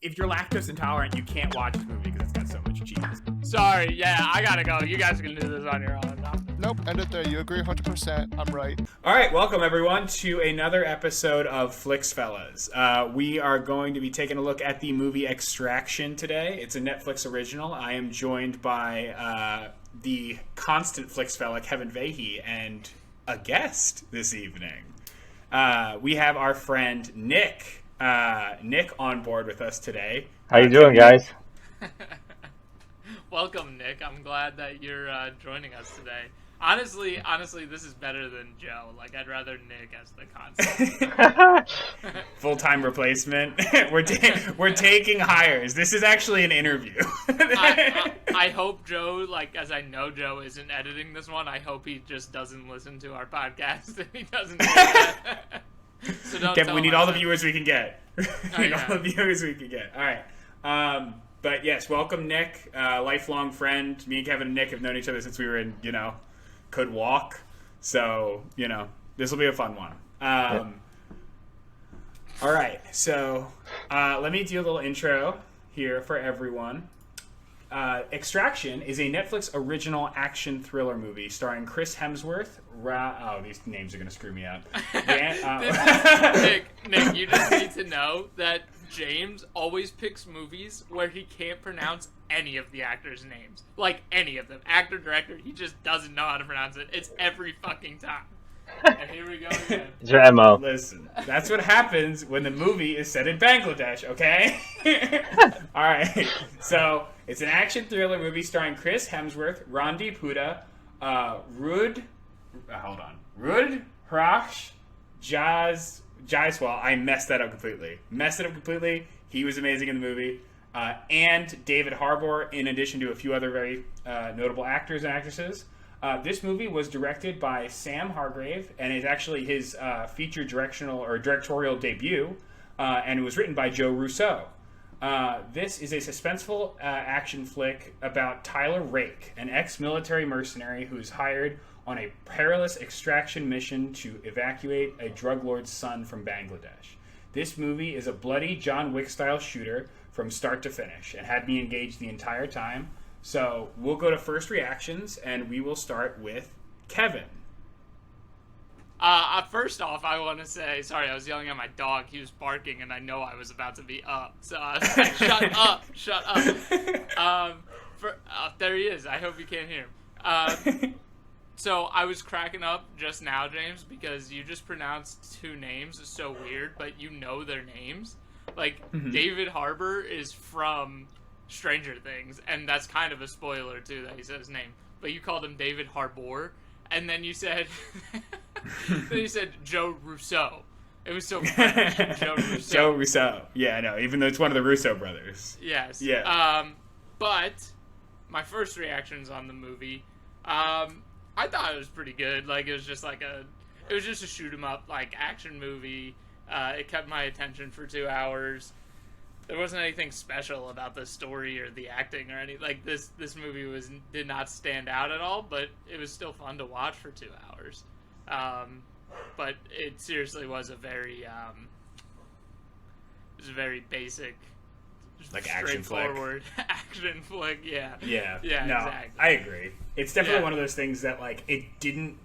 if you're lactose intolerant, you can't watch this movie because it's got so much cheese. Sorry, yeah, I gotta go. You guys can do this on your own now. Nope, end it there. You agree 100%. I'm right. All right, welcome everyone to another episode of Flix Fellas. We are going to be taking a look at the movie Extraction today. It's a Netflix original. I am joined by the constant Flix fella, Kevin Vahey, and a guest this evening. We have our friend Nick. Nick on board with us today. How you doing, guys? Welcome, Nick. I'm glad that you're joining us today. Honestly, this is better than Joe. Like, I'd rather Nick as the constant. Full-time replacement. We're taking hires. This is actually an interview. I hope Joe, like, as I know Joe isn't editing this one, I hope he just doesn't listen to our podcast and he doesn't do that. So don't Kevin, tell we need him all I the said- viewers we can get. We need yeah. all the viewers we can get. All right. But yes, welcome, Nick. Lifelong friend. Me and Kevin and Nick have known each other since we were in, could walk. So, this will be a fun one. All right. So, let me do a little intro here for everyone. Extraction is a Netflix original action thriller movie starring Chris Hemsworth. These names are going to screw me up. Nick, you just need to know that James always picks movies where he can't pronounce any of the actors' names. Like, any of them. Actor, director, he just doesn't know how to pronounce it. It's every fucking time. And here we go again. It's your MO. Listen, that's what happens when the movie is set in Bangladesh, okay? All right. So, it's an action thriller movie starring Chris Hemsworth, Randi Puda, Rud Hrash, Jaiswal. I messed that up completely. He was amazing in the movie. And David Harbour, in addition to a few other very notable actors and actresses. This movie was directed by Sam Hargrave, and is actually his feature directorial debut, and it was written by Joe Russo. This is a suspenseful action flick about Tyler Rake, an ex-military mercenary who is hired on a perilous extraction mission to evacuate a drug lord's son from Bangladesh. This movie is a bloody John Wick-style shooter from start to finish, and had me engaged the entire time. So we'll go to first reactions, and we will start with Kevin. First off, I want to say, sorry, I was yelling at my dog. He was barking, and I know I was about to be up. So I was like, shut up. There he is. I hope you can't hear him. So I was cracking up just now, James, because you just pronounced two names so weird, but you know their names. Like, David Harbour is from Stranger Things, and that's kind of a spoiler, too, that he said his name. But you called him David Harbour, and then you said... then you said Joe Russo. It was so funny. Joe Russo. Joe Russo. Yeah, I know. Even though it's one of the Russo brothers. Yes. Yeah. But my first reactions on the movie, I thought it was pretty good. Like, it was just a shoot 'em up, like, action movie. It kept my attention for 2 hours. There wasn't anything special about the story or the acting or anything. Like, this movie did not stand out at all, but it was still fun to watch for 2 hours. But it seriously was a very basic, like action flick. straightforward action flick. Yeah. Yeah. No, exactly. I agree. It's definitely Yeah. one of those things that, like, it didn't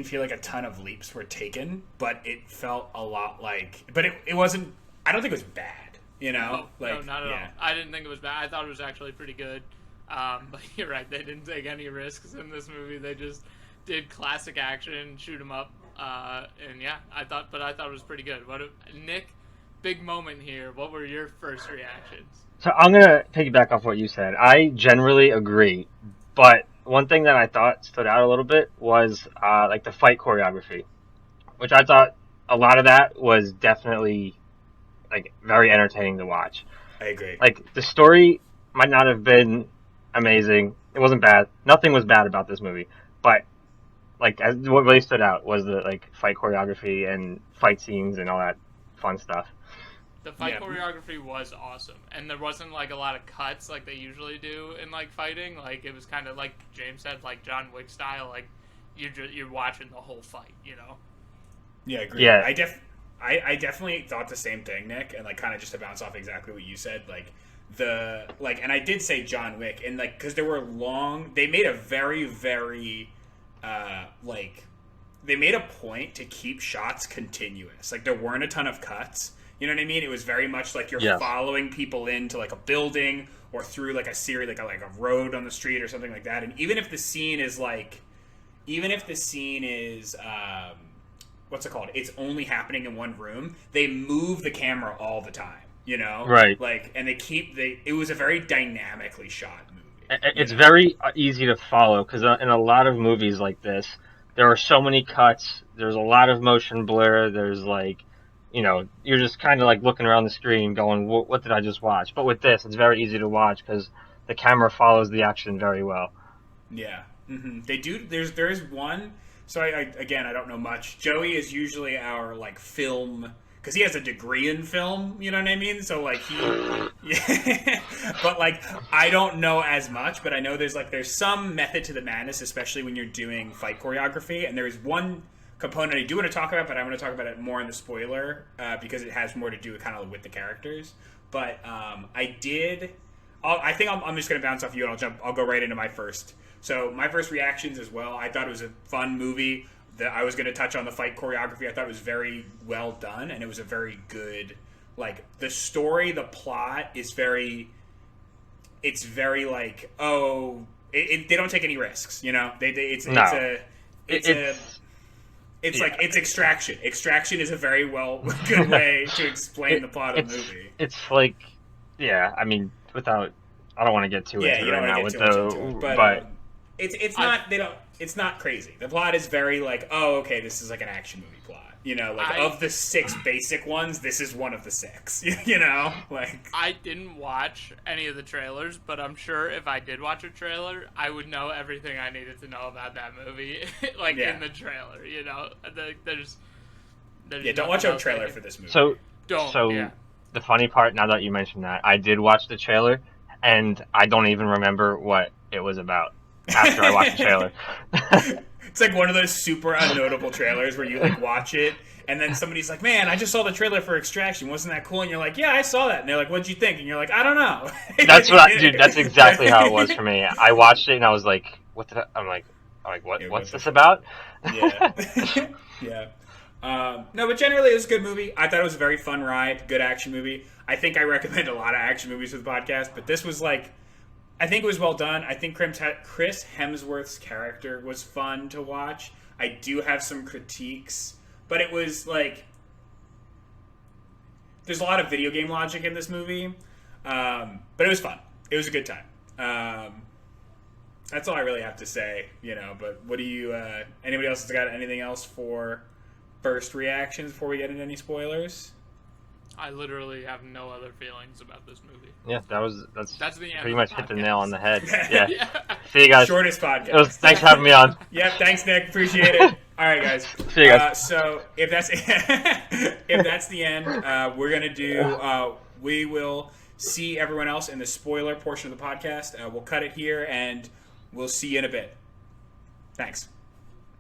feel like a ton of leaps were taken, but it felt a lot like, but it wasn't, I don't think it was bad, No, like, not at yeah. all. I didn't think it was bad. I thought it was actually pretty good. But you're right, they didn't take any risks in this movie. They just did classic action, shoot 'em up, and yeah, I thought it was pretty good. Nick, big moment here. What were your first reactions? So I'm gonna piggyback off what you said. I generally agree, but one thing that I thought stood out a little bit was like the fight choreography, which I thought a lot of that was definitely like very entertaining to watch. I agree. Like, the story might not have been amazing. It wasn't bad. Nothing was bad about this movie, but like, what really stood out was the like fight choreography and fight scenes and all that fun stuff. The fight choreography was awesome, and there wasn't like a lot of cuts like they usually do in like fighting. Like, it was kind of like James said, like John Wick style. Like, you're watching the whole fight, Yeah, I agree. Yeah. I definitely thought the same thing, Nick, and like kind of just to bounce off exactly what you said, and I did say John Wick, and like because they made a very very they made a point to keep shots continuous. Like there weren't a ton of cuts. You know what I mean? It was very much like you're following people into like a building or through like a series, like a road on the street or something like that. And even if the scene is what's it called? It's only happening in one room. They move the camera all the time. You know, right? Like, and it was a very dynamically shot movie. It's very easy to follow because in a lot of movies like this, there are so many cuts. There's a lot of motion blur. There's like, you're just kind of like looking around the screen going, what did I just watch? But with this, it's very easy to watch because the camera follows the action very well. Yeah. Mm-hmm. They do. There is one. So I don't know much. Joey is usually our like film, because he has a degree in film, you know what I mean? So like but like I don't know as much, but I know there's some method to the madness, especially when you're doing fight choreography. And there is one component I do want to talk about, but I'm going to talk about it more in the spoiler because it has more to do kind of with the characters. But I think I'm just going to bounce off you, and I'll go right into my first. So my first reactions as well. I thought it was a fun movie. That I was going to touch on the fight choreography. I thought it was very well done, and it was a very good, like, the story, the plot is very, it's very like, they don't take any risks, it's Extraction. Extraction is a very good way to explain the plot of the movie. It's like, I mean, I don't want to get too into it right now but it's not crazy. The plot is very like, this is like an action movie plot. Of the 6 basic ones, this is one of the 6. I didn't watch any of the trailers, but I'm sure if I did watch a trailer, I would know everything I needed to know about that movie. In the trailer, there's don't watch a trailer for this movie. The funny part, now that you mentioned that, I did watch the trailer, and I don't even remember what it was about after I watched the trailer. It's like one of those super unnotable trailers where you like watch it and then somebody's like, man, I just saw the trailer for Extraction. Wasn't that cool? And you're like, yeah, I saw that. And they're like, what'd you think? And you're like, I don't know. That's exactly how it was for me. I watched it and I was like, I'm like, what's this about? Yeah. Yeah. No, but generally it was a good movie. I thought it was a very fun ride, good action movie. I think I recommend a lot of action movies for the podcast, but this was like, I think it was well done. I think Chris Hemsworth's character was fun to watch. I do have some critiques, but it was like, there's a lot of video game logic in this movie, but it was fun. It was a good time. That's all I really have to say, but what do you, anybody else has got anything else for first reactions before we get into any spoilers? I literally have no other feelings about this movie. Yeah, that's the end. Pretty much hit the nail on the head. Yeah. See you guys. Shortest podcast. Thanks for having me on. Yep, thanks Nick. Appreciate it. All right, guys. See you guys. So if that's the end, we're gonna do. We will see everyone else in the spoiler portion of the podcast. We'll cut it here, and we'll see you in a bit. Thanks.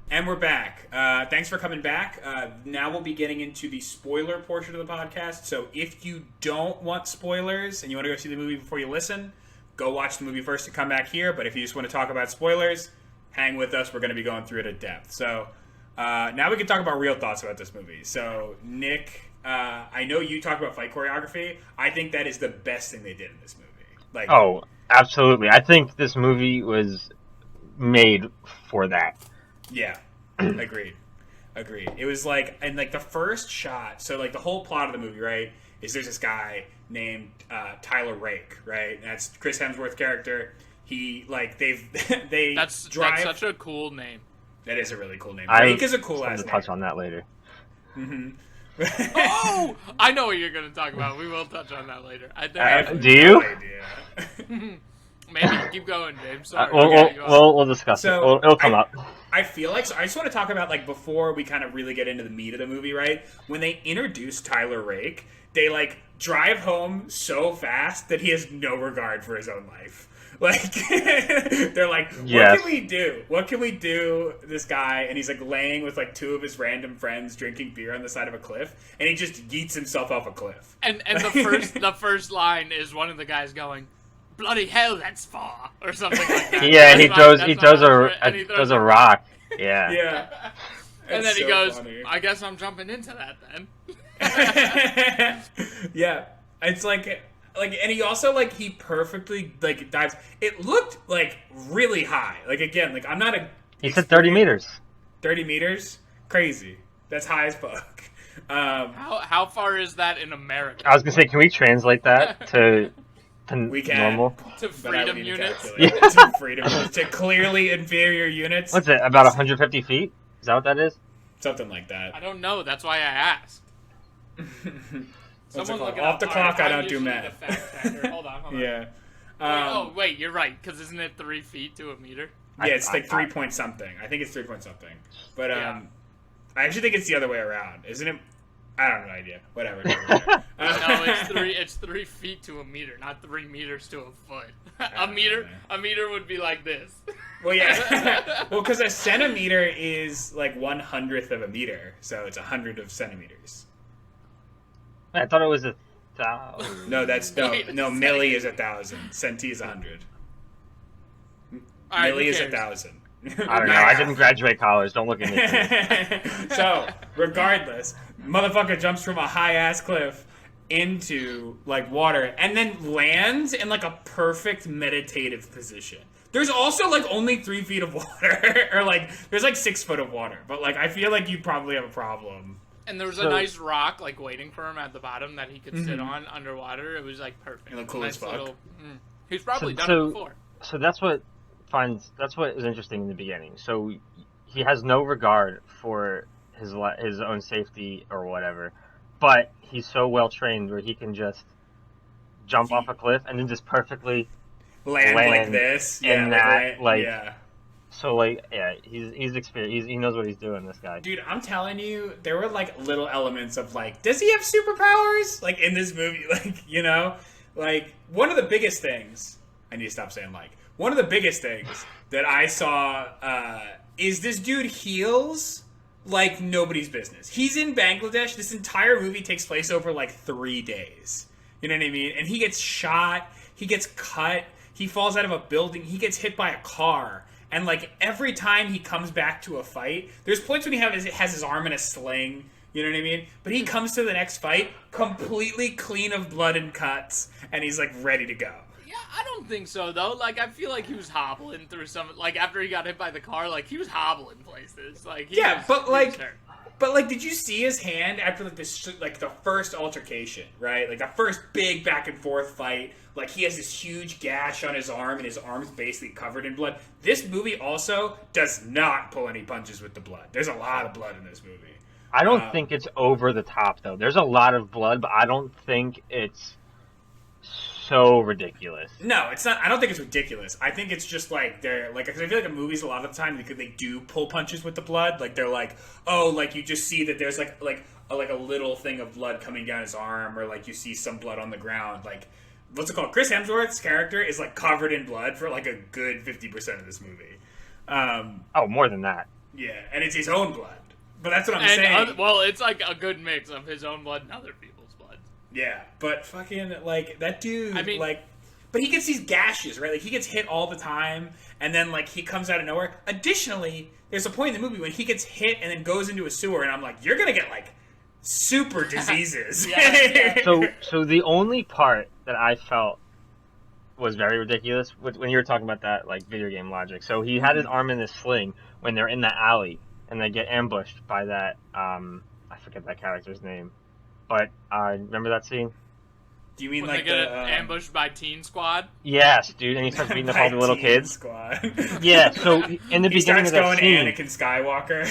And we're back. Thanks for coming back. Now we'll be getting into the spoiler portion of the podcast. So if you don't want spoilers and you want to go see the movie before you listen, go watch the movie first and come back here. But if you just want to talk about spoilers, hang with us. We're going to be going through it at depth. So now we can talk about real thoughts about this movie. So Nick, I know you talked about fight choreography. I think that is the best thing they did in this movie. Oh, absolutely. I think this movie was made for that. Yeah, agreed. It was like, and like the first shot, so like the whole plot of the movie, right, is there's this guy named Tyler Rake, right? And that's Chris Hemsworth's character. He, like, That's such a cool name. That is a really cool name. Rake is a cool ass name. Touch on that later. Mm-hmm. Oh, I know what you're going to talk about. We will touch on that later. Do you? No idea. Maybe. Keep going, James. Sorry. We'll discuss it. It'll come up. I feel like, so I just want to talk about, like, before we kind of really get into the meat of the movie, right? When they introduced Tyler Rake, they like drive home so fast that he has no regard for his own life. Like they're like, what Yes. can we do? What can we do? This guy, and he's like laying with like two of his random friends drinking beer on the side of a cliff, and he just yeets himself off a cliff. And the first line is one of the guys going, "Bloody hell, that's far," or something like that. Yeah, he That's throws a rock. Yeah. Yeah. And then It's he so goes, funny. "I guess I'm jumping into that then." Yeah, it's like, and he also like he perfectly like dives. It looked like really high. Like again, like I'm not a. He said 30 meters. 30 meters, crazy. That's high as fuck. How far is that in America? I was gonna say, can we translate that to We can. normal? To But I would freedom need to units? calculate it. To freedom units, to clearly inferior units. What's it? About 150 feet? Is that what that is? Something like that. I don't know. That's why I asked. What's it Someone called? look it Off up. the All clock, right, I don't I'm do usually math. the fact checker. Hold on. Yeah. Wait, you're right. Because isn't it 3 feet to a meter? Yeah, it's like 3 point something. I think it's 3 point something. But Yeah. I actually think it's the other way around, isn't it? I don't have an idea. Whatever. No, it's 3 feet to a meter, not 3 meters to a foot. a meter would be like this. Well, yeah. Well, because a centimeter is like 1/100th of a meter, so it's 100 of centimeters. I thought it was 1,000. No, that's Wait a no. second. Milli is 1,000. Centi is 100. All right, Milli who is cares? 1,000. I don't know. I didn't graduate college. Don't look at me. So, regardless, motherfucker jumps from a high ass cliff into like water and then lands in like a perfect meditative position. There's also like only 3 feet of water, or like there's like 6 foot of water, but like I feel like you'd probably have a problem. And there was a So- nice rock like waiting for him at the bottom that he could sit on underwater. It was like perfect. It looked cool as fuck. He's probably done So- it before. So that's what is interesting in the beginning. So he has no regard for his own safety or whatever, but he's so well trained where he can just jump off a cliff and then just perfectly Land like Land this, in that, like- yeah. So like, yeah, he's experienced. He knows what he's doing. This guy. Dude, I'm telling you, there were like little elements of like, does he have superpowers? Like in this movie, like, you know, like one of the biggest things. I need to stop saying like. One of the biggest things that I saw is this dude heals like nobody's business. He's in Bangladesh. This entire movie takes place over like 3 days. You know what I mean? And he gets shot. He gets cut. He falls out of a building. He gets hit by a car. And like every time he comes back to a fight, there's points when he has his arm in a sling. You know what I mean? But he comes to the next fight completely clean of blood and cuts, and he's like ready to go. Yeah, I don't think so though. Like I feel like he was hobbling through some. Like after he got hit by the car, like he was hobbling places. Like he Yeah, was- but, he like- was hurt. But like, did you see his hand after like this, like the first altercation, right? Like the first big back and forth fight. Like he has this huge gash on his arm, and his arm's basically covered in blood. This movie also does not pull any punches with the blood. There's a lot of blood in this movie. I don't think it's over the top though. There's a lot of blood, but I don't think it's so ridiculous. No, it's not. I don't think it's ridiculous. I think it's just like they're like, because I feel like in movies a lot of the time they do pull punches with the blood. Like they're like, oh, like you just see that there's like a little thing of blood coming down his arm, or like you see some blood on the ground. Like what's it called? Chris Hemsworth's character is like covered in blood for like a good 50% of this movie. Oh, more than that. Yeah, and it's his own blood. But that's what I'm And saying. well, it's like a good mix of his own blood and other people's blood. Yeah, but fucking, like, that dude, I mean- like, but he gets these gashes, right? Like, he gets hit all the time, and then, like, he comes out of nowhere. Additionally, there's a point in the movie when he gets hit and then goes into a sewer, and I'm like, you're gonna get, like, super diseases. Yeah. So the only part that I felt was very ridiculous when you were talking about that, like, video game logic. So he had his arm in this sling when they're in the alley and they get ambushed by that I forget that character's name, but remember that scene? Do you mean, When like, they get the... ambushed by Teen Squad. Yes, dude, and he starts beating up all the little Teen kids. Squad. Yeah, so in the He beginning starts of that going scene, Anakin Skywalker.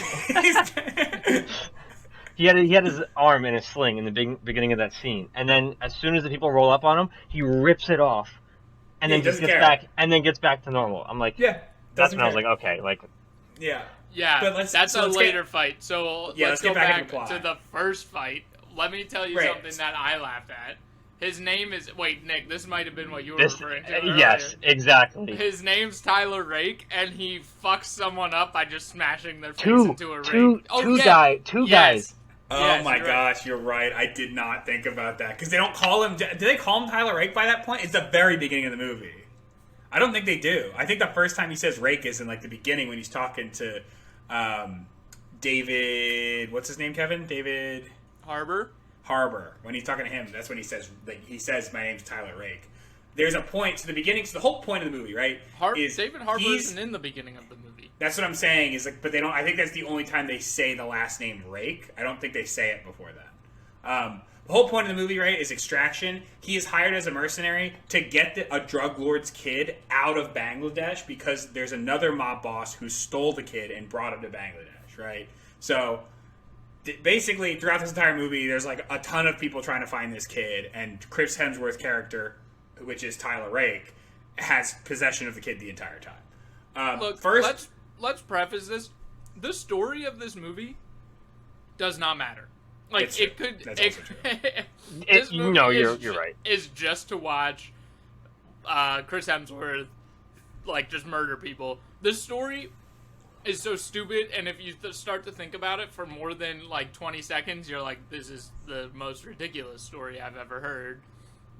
he had his arm in a sling in the beginning of that scene, and then as soon as the people roll up on him, he rips it off, and Yeah, then he just doesn't gets care. back, and then gets back to normal. I'm like, Yeah. that's doesn't when I was care. like, okay, like, Yeah. Yeah, But let's go get- later fight. So Yeah, let's let's go get back back into plot. to the first fight. let me tell you Right. something that I laughed at. His name is... Wait, Nick, this might have been what you were This, referring to earlier. yes, exactly. His name's Tyler Rake, and he fucks someone up by just smashing their face Two into a rake. Two guys. Oh Yes, my you're right. gosh, you're right. I did not think about that because they don't call him. Do they call him Tyler Rake by that point? It's the very beginning of the movie. I don't think they do. I think the first time he says Rake is in like the beginning when he's talking to David. What's his name? Kevin? David Harbor? Harbor. When he's talking to him, that's when he says my name's Tyler Rake. There's a point to the beginning. So the whole point of the movie, right? David Harbor isn't in the beginning of the movie. That's what I'm saying. Is like, but they don't. I think that's the only time they say the last name Rake. I don't think they say it before that. The whole point of the movie, right, is extraction. He is hired as a mercenary to get a drug lord's kid out of Bangladesh because there's another mob boss who stole the kid and brought him to Bangladesh, right? So basically, throughout this entire movie, there's like a ton of people trying to find this kid, and Chris Hemsworth's character, which is Tyler Rake, has possession of the kid the entire time. Look, first, let's preface this. The story of this movie does not matter. Like It's it true. could. That's It, also true. this movie No, is you're right. Is just to watch Chris Hemsworth like just murder people. The story is so stupid, and if you start to think about it for more than like 20 seconds, you're like, this is the most ridiculous story I've ever heard.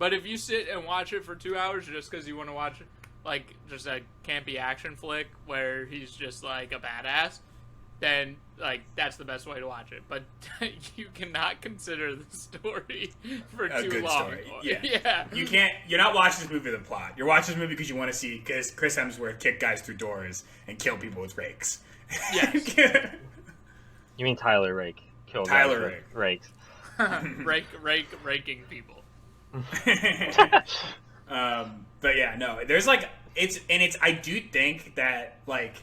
But if you sit and watch it for 2 hours just because you want to watch like just a campy action flick where he's just like a badass, then like that's the best way to watch it. But you cannot consider the story for a too good long. story. Yeah. Yeah. You can't. You're not watching this movie for the plot. You're watching this movie because you want to see Chris Hemsworth kick guys through doors and kill people with rakes. Yes. You mean Tyler Rake? Kill Tyler guys with rakes. Raking people. But yeah, no. There's like I do think that like,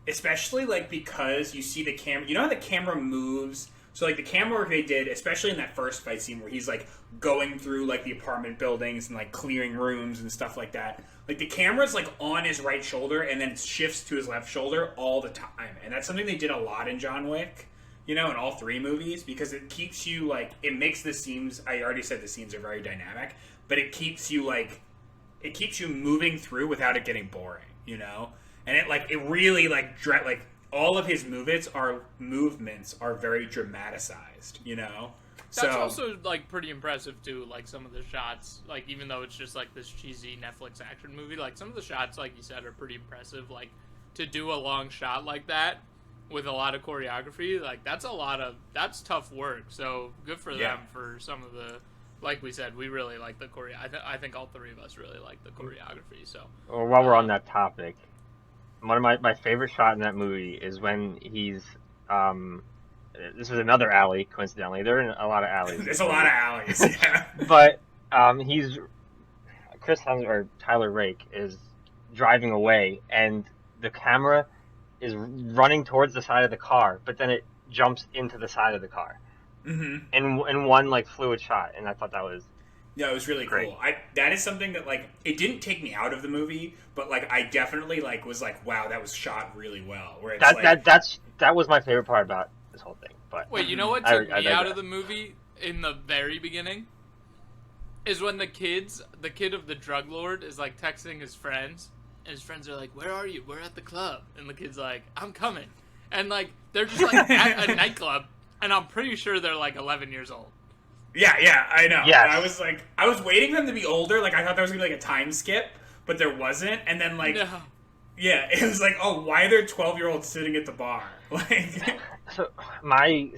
especially like because you see the camera. You know how the camera moves. So like the camera work they did, especially in that first fight scene where he's like going through like the apartment buildings and like clearing rooms and stuff like that. Like the camera's like on his right shoulder and then it shifts to his left shoulder all the time. And that's something they did a lot in John Wick, you know, in all three movies, because it keeps you like, it makes the scenes, I already said the scenes are very dynamic, but it keeps you like, it keeps you moving through without it getting boring, you know? And it like, it really like, all of his movements are very dramatized, you know? That's also like pretty impressive too. Like some of the shots, like even though it's just like this cheesy Netflix action movie, like some of the shots, like you said, are pretty impressive. Like to do a long shot like that with a lot of choreography, like that's tough work. So good for them for some of the. Like we said, we really like the choreo. I think all three of us really like the choreography. So Well, while we're on that topic, one of my favorite shot in that movie is when he's this is another alley, coincidentally. They're in a lot of alleys. There's a lot of alleys, yeah. But he's Chris Hemsworth or Tyler Rake is driving away, and the camera is running towards the side of the car, but then it jumps into the side of the car. Mm-hmm. In one like fluid shot, and I thought that was Yeah, it was really great. cool. That is something that like it didn't take me out of the movie, but like I definitely like was like, wow, that was shot really well. Where it's that was my favorite part about this whole thing. But wait, you know what I took me out digress. of the movie in the very beginning is when the kid of the drug lord is like texting his friends, and his friends are like, "Where are you? We're at the club," and the kid's like, "I'm coming," and like they're just like at a nightclub, and I'm pretty sure they're like 11 years old. Yeah, I know. Yes. And I was waiting for them to be older. Like I thought there was gonna be like a time skip, but there wasn't. And then like, No. yeah, it was like, oh, why are there 12-year-olds sitting at the bar? Like, So my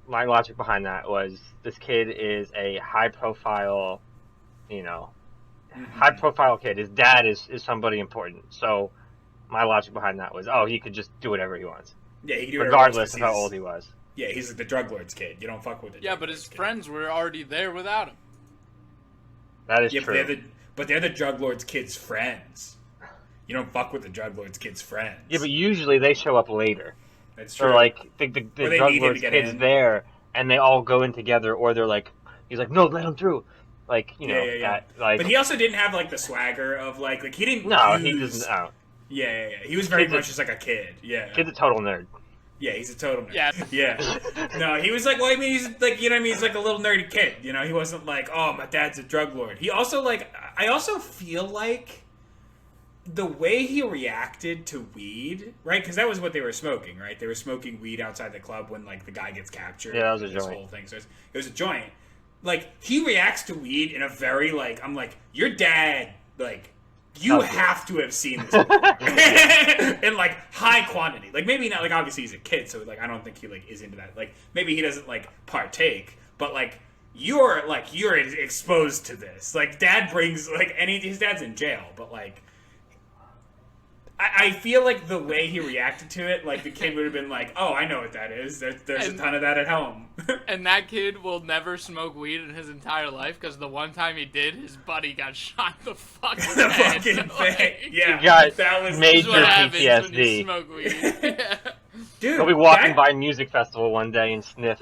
logic behind that was this kid is a high profile, high profile kid. His dad is somebody important. So my logic behind that was, he could just do whatever he wants, yeah, he could do whatever regardless he of wants how old he was. Yeah, he's like the drug lord's kid. You don't fuck with it. Yeah, but his friends were already there without him. That is Yeah, true. but they're the drug lord's kids' friends. You don't fuck with the drug lord's kids' friends. Yeah, but usually they show up later. That's true. Or like the Or they drug need him lord's to get kid's in. there, and they all go in together, or they're like, he's like, no, let him through. Like, Yeah. that, like. But he also didn't have like the swagger of like he didn't. No, use... he doesn't. Yeah. He was very Kid's a- much just like a kid. Yeah. Kid's a total nerd. Yeah, he's a total nerd. Yeah. Yeah. No, he was like, well, I mean, he's like, you know what I mean? He's like a little nerdy kid, you know? He wasn't like, oh, my dad's a drug lord. He also, like, I also feel like the way he reacted to weed, right? Because that was what they were smoking, right? They were smoking weed outside the club when, like, the guy gets captured. Yeah, that was a this joint. whole thing. So it was a joint. Like, he reacts to weed in a very, like, I'm like, your dad, like, you have to have seen this in like high quantity. Like maybe not. Like obviously he's a kid, so like I don't think he like is into that. Like maybe he doesn't like partake, but like you're exposed to this. Like dad brings like his dad's in jail, but like I feel like the way he reacted to it, like the kid would have been like, "Oh, I know what that is. There's a ton of that at home." And that kid will never smoke weed in his entire life because the one time he did, his buddy got shot in the fucking The head. fucking thing. Yeah, got that was This is major what happens when you PTSD. smoke weed. dude. He'll be walking that- by a music festival one day and sniff,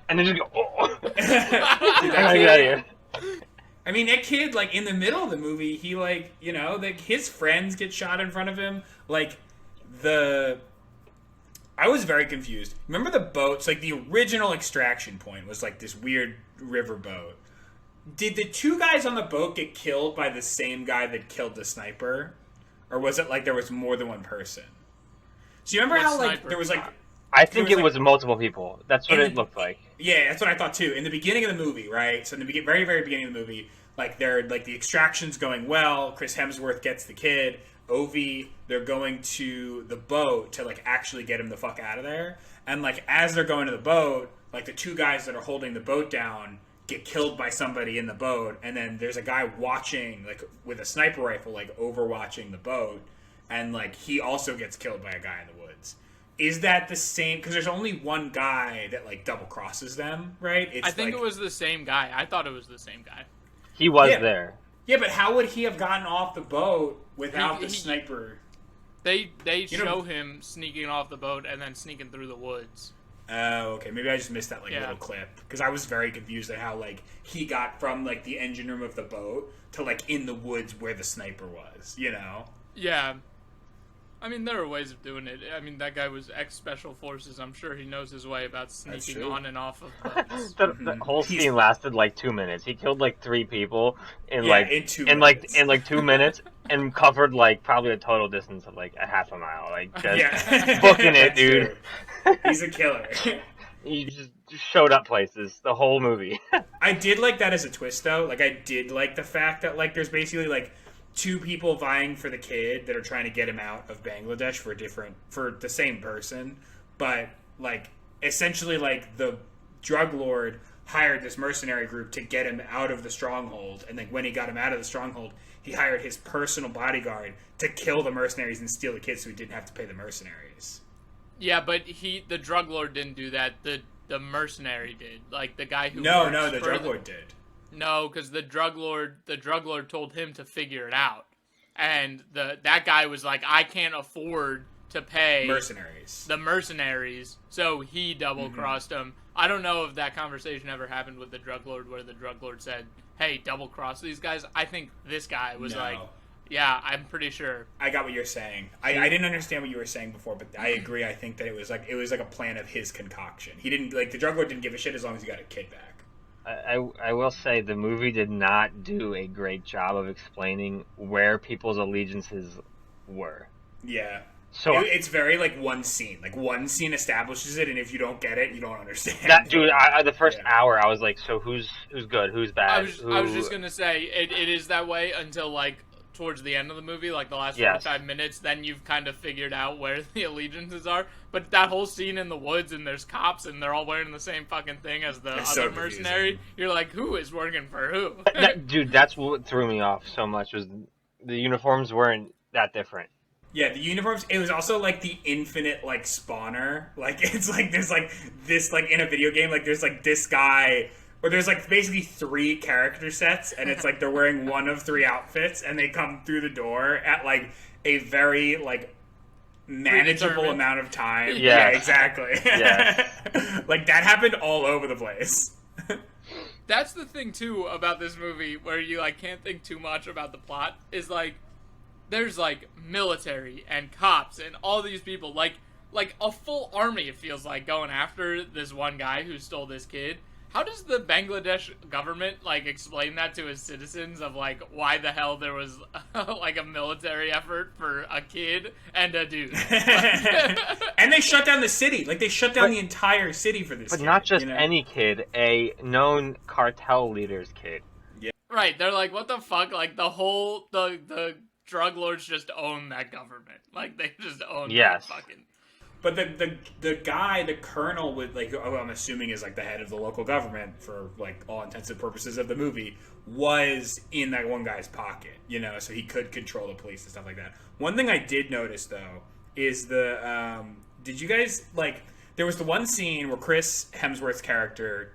and then just go, "Oh, Dude, I that gotta get out of here." I mean, that kid, like, in the middle of the movie, he, like, you know, like, his friends get shot in front of him. Like, I was very confused. Remember the boats? Like, the original extraction point was, like, this weird river boat. Did the two guys on the boat get killed by the same guy that killed the sniper? Or was it, like, there was more than one person? So you remember What how, like, sniper? there was, like... I think was, it like- was multiple people. That's what In it the- looked like. Yeah, that's what I thought too. In the beginning of the movie, right? So in the very, very beginning of the movie, like the extraction's going well. Chris Hemsworth gets the kid. Ovi, they're going to the boat to like actually get him the fuck out of there. And like as they're going to the boat, like the two guys that are holding the boat down get killed by somebody in the boat, and then there's a guy watching like with a sniper rifle, like overwatching the boat, and like he also gets killed by a guy in the woods. Is that the same? Because there's only one guy that like double crosses them, right? It's I think like, it was the same guy. I thought it was the same guy. He was Yeah. there. Yeah, but how would he have gotten off the boat without the He- sniper? They You know- show him sneaking off the boat and then sneaking through the woods. Oh, okay. Maybe I just missed that like Yeah. little clip because I was very confused at how like he got from like the engine room of the boat to like in the woods where the sniper was. You know? Yeah. I mean, there are ways of doing it. I mean, that guy was ex-special forces. I'm sure he knows his way about sneaking true. on and off of boats. The whole He's- scene lasted like 2 minutes. He killed like 3 people in Yeah, like in 2 in minutes. like 2 minutes and covered like probably a total distance of like a half a mile. Like just Yeah, booking it, That's dude. true. He's a killer. He just showed up places the whole movie. I did like that as a twist, though. Like, I did like the fact that, like, there's basically, like, two people vying for the kid that are trying to get him out of Bangladesh for the same person. But, like, essentially, like, the drug lord hired this mercenary group to get him out of the stronghold. And, like, when he got him out of the stronghold, he hired his personal bodyguard to kill the mercenaries and steal the kid so he didn't have to pay the mercenaries. Yeah, but the drug lord didn't do that. The mercenary did. Like the guy who No, works the for drug lord did. No, because the drug lord told him to figure it out, and that guy was like, I can't afford to pay Mercenaries. the mercenaries, so he double crossed him. I don't know if that conversation ever happened with the drug lord, where the drug lord said, "Hey, double cross these guys." I think this guy was No. like, "Yeah, I'm pretty sure." I got what you're saying. I didn't understand what you were saying before, but I agree. I think that it was like a plan of his concoction. He didn't like the drug lord didn't give a shit as long as he got a kid back. I will say the movie did not do a great job of explaining where people's allegiances were. Yeah. So It's very like one scene. Like one scene establishes it, and if you don't get it, you don't understand. that dude, the first Yeah. hour, I was like, so who's good, who's bad? I was just gonna say it is that way until like towards the end of the movie, like the last Yes. 45 minutes. Then you've kind of figured out where the allegiances are. But that whole scene in the woods and there's cops and they're all wearing the same fucking thing as the It's other so mercenary. confusing. You're like, who is working for who? Dude, that's what threw me off so much was the uniforms weren't that different. Yeah, the uniforms. It was also like the infinite like spawner. Like it's like there's like this like in a video game. Like there's like this guy. Or there's like basically 3 character sets, and it's like they're wearing one of 3 outfits, and they come through the door at like a very like manageable Predetermined. amount of time. Yeah. Exactly. Yeah. Like that happened all over the place. That's the thing too about this movie, where you like can't think too much about the plot. Is like there's like military and cops and all these people. Like like a full army, it feels like, going after this one guy who stole this kid. How does the Bangladesh government, like, explain that to its citizens of, like, why the hell there was, like, a military effort for a kid and a dude? And they shut down the city. Like, they shut down the entire city for this But kid, not just you know? any kid, a known cartel leader's kid. Right, they're like, what the fuck? Like, the drug lords just own that government. Like, they just own that fucking... But the guy, the colonel, with like, I'm assuming is like the head of the local government for like all intents and purposes of the movie, was in that one guy's pocket, you know, so he could control the police and stuff like that. One thing I did notice though is did you guys like? There was the one scene where Chris Hemsworth's character,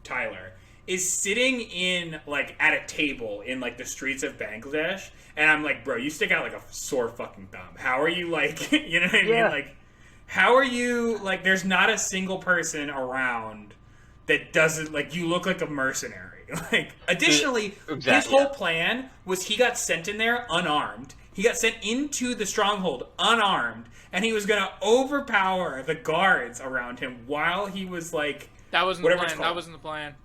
Tyler, is sitting in like at a table in like the streets of Bangladesh, and I'm like, bro, you stick out like a sore fucking thumb. How are you like, you know what I mean? Like, how are you like? There's not a single person around that doesn't like. You look like a mercenary. Like, additionally, his whole plan was he got sent in there unarmed. He got sent into the stronghold unarmed, and he was gonna overpower the guards around him while he was like. That wasn't the plan. That wasn't the plan.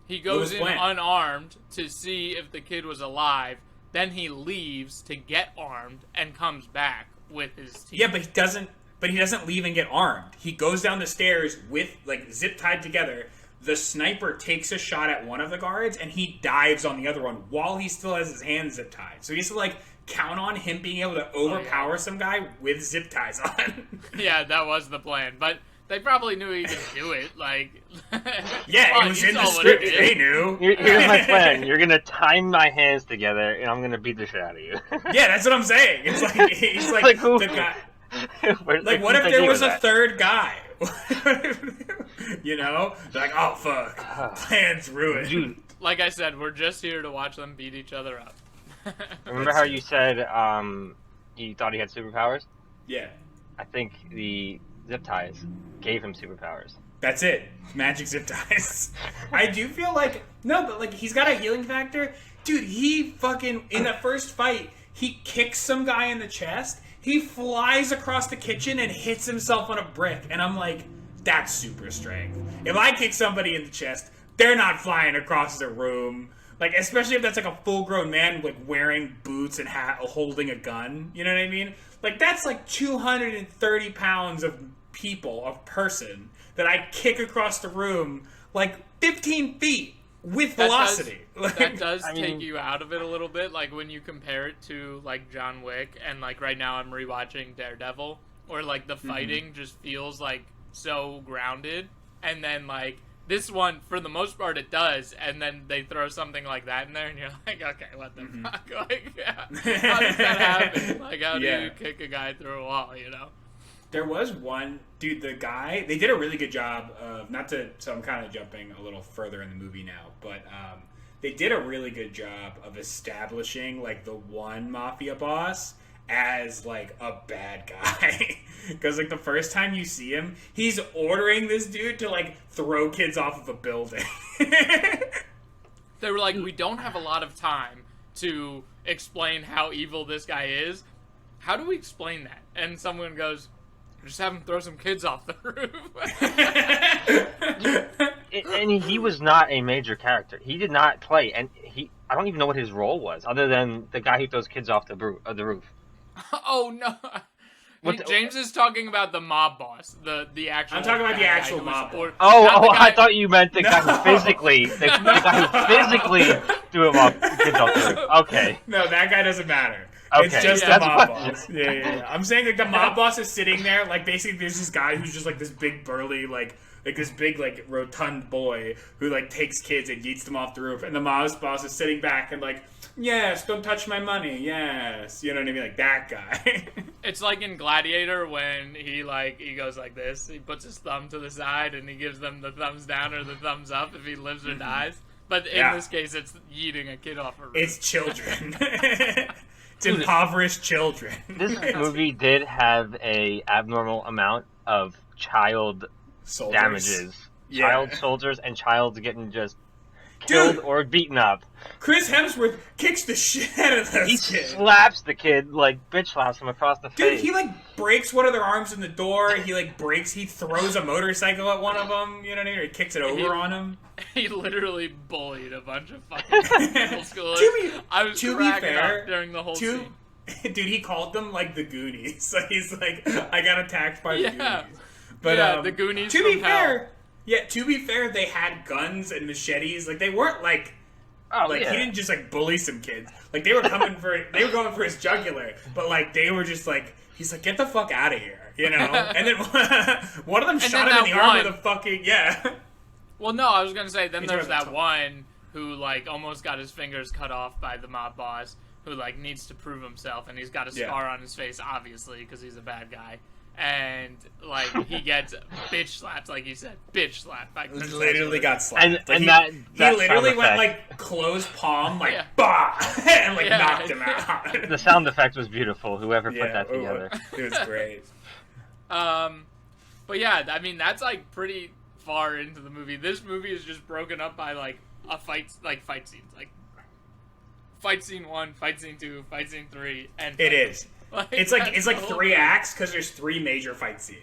He goes in unarmed to see if the kid was alive. Then he leaves to get armed and comes back with his team. Yeah, but he doesn't. But he doesn't leave and get armed. He goes down the stairs with like zip tied together. The sniper takes a shot at one of the guards, and he dives on the other one while he still has his hands zip tied. So he has to like count on him being able to overpower some guy with zip ties on. Yeah, that was the plan, but. They probably knew he could do it, like... Yeah, it was in the script. They knew. Here's my plan. You're gonna tie my hands together, and I'm gonna beat the shit out of you. Yeah, that's what I'm saying. It's like, he's like the guy... Like, what if there was a third guy? You know? Like, oh, fuck. Plan's ruined. Dude. Like I said, we're just here to watch them beat each other up. Remember how you said he thought he had superpowers? Yeah. I think the zip ties gave him superpowers. That's it. Magic zip ties. I do feel like... No, but, like, he's got a healing factor. Dude, he fucking... In the first fight, he kicks some guy in the chest. He flies across the kitchen and hits himself on a brick. And I'm like, that's super strength. If I kick somebody in the chest, they're not flying across the room. Like, especially if that's, like, a full-grown man, like, wearing boots and holding a gun. You know what I mean? Like, that's, like, 230 pounds of person that I kick across the room like 15 feet with velocity. That does take you out of it a little bit, like when you compare it to like John Wick, and like right now I'm rewatching Daredevil, where like the fighting just feels like so grounded, and then like this one for the most part it does, and then they throw something like that in there and you're like, okay, what the fuck? Like, how does that happen? Like, how do you kick a guy through a wall, you know? There was one dude, the guy, they did a really good job of, so I'm kind of jumping a little further in the movie now, but they did a really good job of establishing like the one mafia boss as like a bad guy. Because like the first time you see him, he's ordering this dude to like throw kids off of a building. They were like, we don't have a lot of time to explain how evil this guy is. How do we explain that? And someone goes, just have him throw some kids off the roof. And he was not a major character. He did not play, and I don't even know what his role was, other than the guy who throws kids off the roof. Oh, no. James is talking about the mob boss, the actual. I'm talking about the actual mob boss. I thought you meant the guy who physically, the guy who physically threw him off kids off the roof. Okay. No, that guy doesn't matter. Okay. It's just the mob boss. Yeah. I'm saying like the mob boss is sitting there, like basically there's this guy who's just like this big burly, like this big like rotund boy who like takes kids and yeets them off the roof, and the mob boss is sitting back and like, yes, don't touch my money, yes, you know what I mean, like that guy. It's like in Gladiator when he goes like this, he puts his thumb to the side and he gives them the thumbs down or the thumbs up if he lives or dies. But in this case, it's yeeting a kid off a roof. It's children. It's impoverished children. This movie did have a abnormal amount of child soldiers. Damages. Child soldiers and child getting just killed Dude. or beaten up. Chris Hemsworth kicks the shit out of those He kids. slaps the kid, like, bitch slaps him across the Dude, face. he like breaks one of their arms in the door. He throws a motorcycle at one of them. You know what I mean? Or he kicks it over on him. He literally bullied a bunch of fucking middle schoolers. I was to be cracking fair, up during the whole scene. Dude, he called them like the Goonies. So he's like, I got attacked by the Yeah. Goonies. But the Goonies To be from hell. fair, to be fair, they had guns and machetes. Like they weren't like. Oh, Like yeah. he didn't just like bully some kids. Like they were going for his jugular, but like they were just like he's like get the fuck out of here, you know. And then one of them shot him in the arm with a fucking Well, no, I was gonna say then He's there's right that one who like almost got his fingers cut off by the mob boss who like needs to prove himself and he's got a scar on his face obviously because he's a bad guy. And like he gets bitch slapped, like you said, bitch slapped by Chris literally Hemsworth. got slapped. And, Like, and he, that he literally sound went effect, like closed palm, like Yeah. bah, and like Yeah. knocked him out. the sound effect was beautiful. Whoever put that together. It was great. But yeah, I mean that's like pretty far into the movie. This movie is just broken up by like fight scenes, like fight scene 1, fight scene 2, fight scene 3, and It is. It's like that's the whole 3 movie. acts because there's 3 major fight scenes.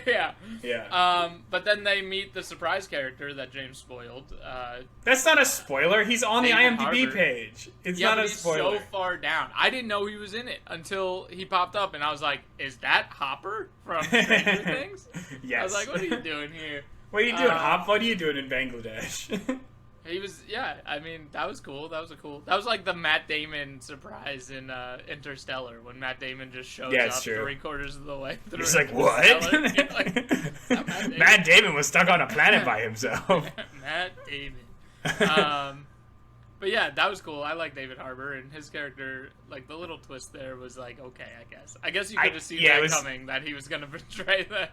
Yeah. Yeah. But then they meet the surprise character that James spoiled. That's not a spoiler. He's on the David IMDb Harbour. page. It's Yeah, not but a he's spoiler. so far down. I didn't know he was in it until he popped up, and I was like, "Is that Hopper from Stranger Things?" Yes. I was like, "What are you doing here?" What are you doing, Hop? What are you doing in Bangladesh? He was, yeah. I mean, that was cool. That was like the Matt Damon surprise in Interstellar when Matt Damon just shows Yeah, it's up true. 3/4 of the way through. He's like, what? Interstellar. You're like, "Not Matt Damon was stuck on a planet by himself. Matt Damon. But yeah, that was cool. I like David Harbour and his character. Like the little twist there was like, okay, I guess. I guess you could have seen yeah, that it was- coming that he was gonna betray them.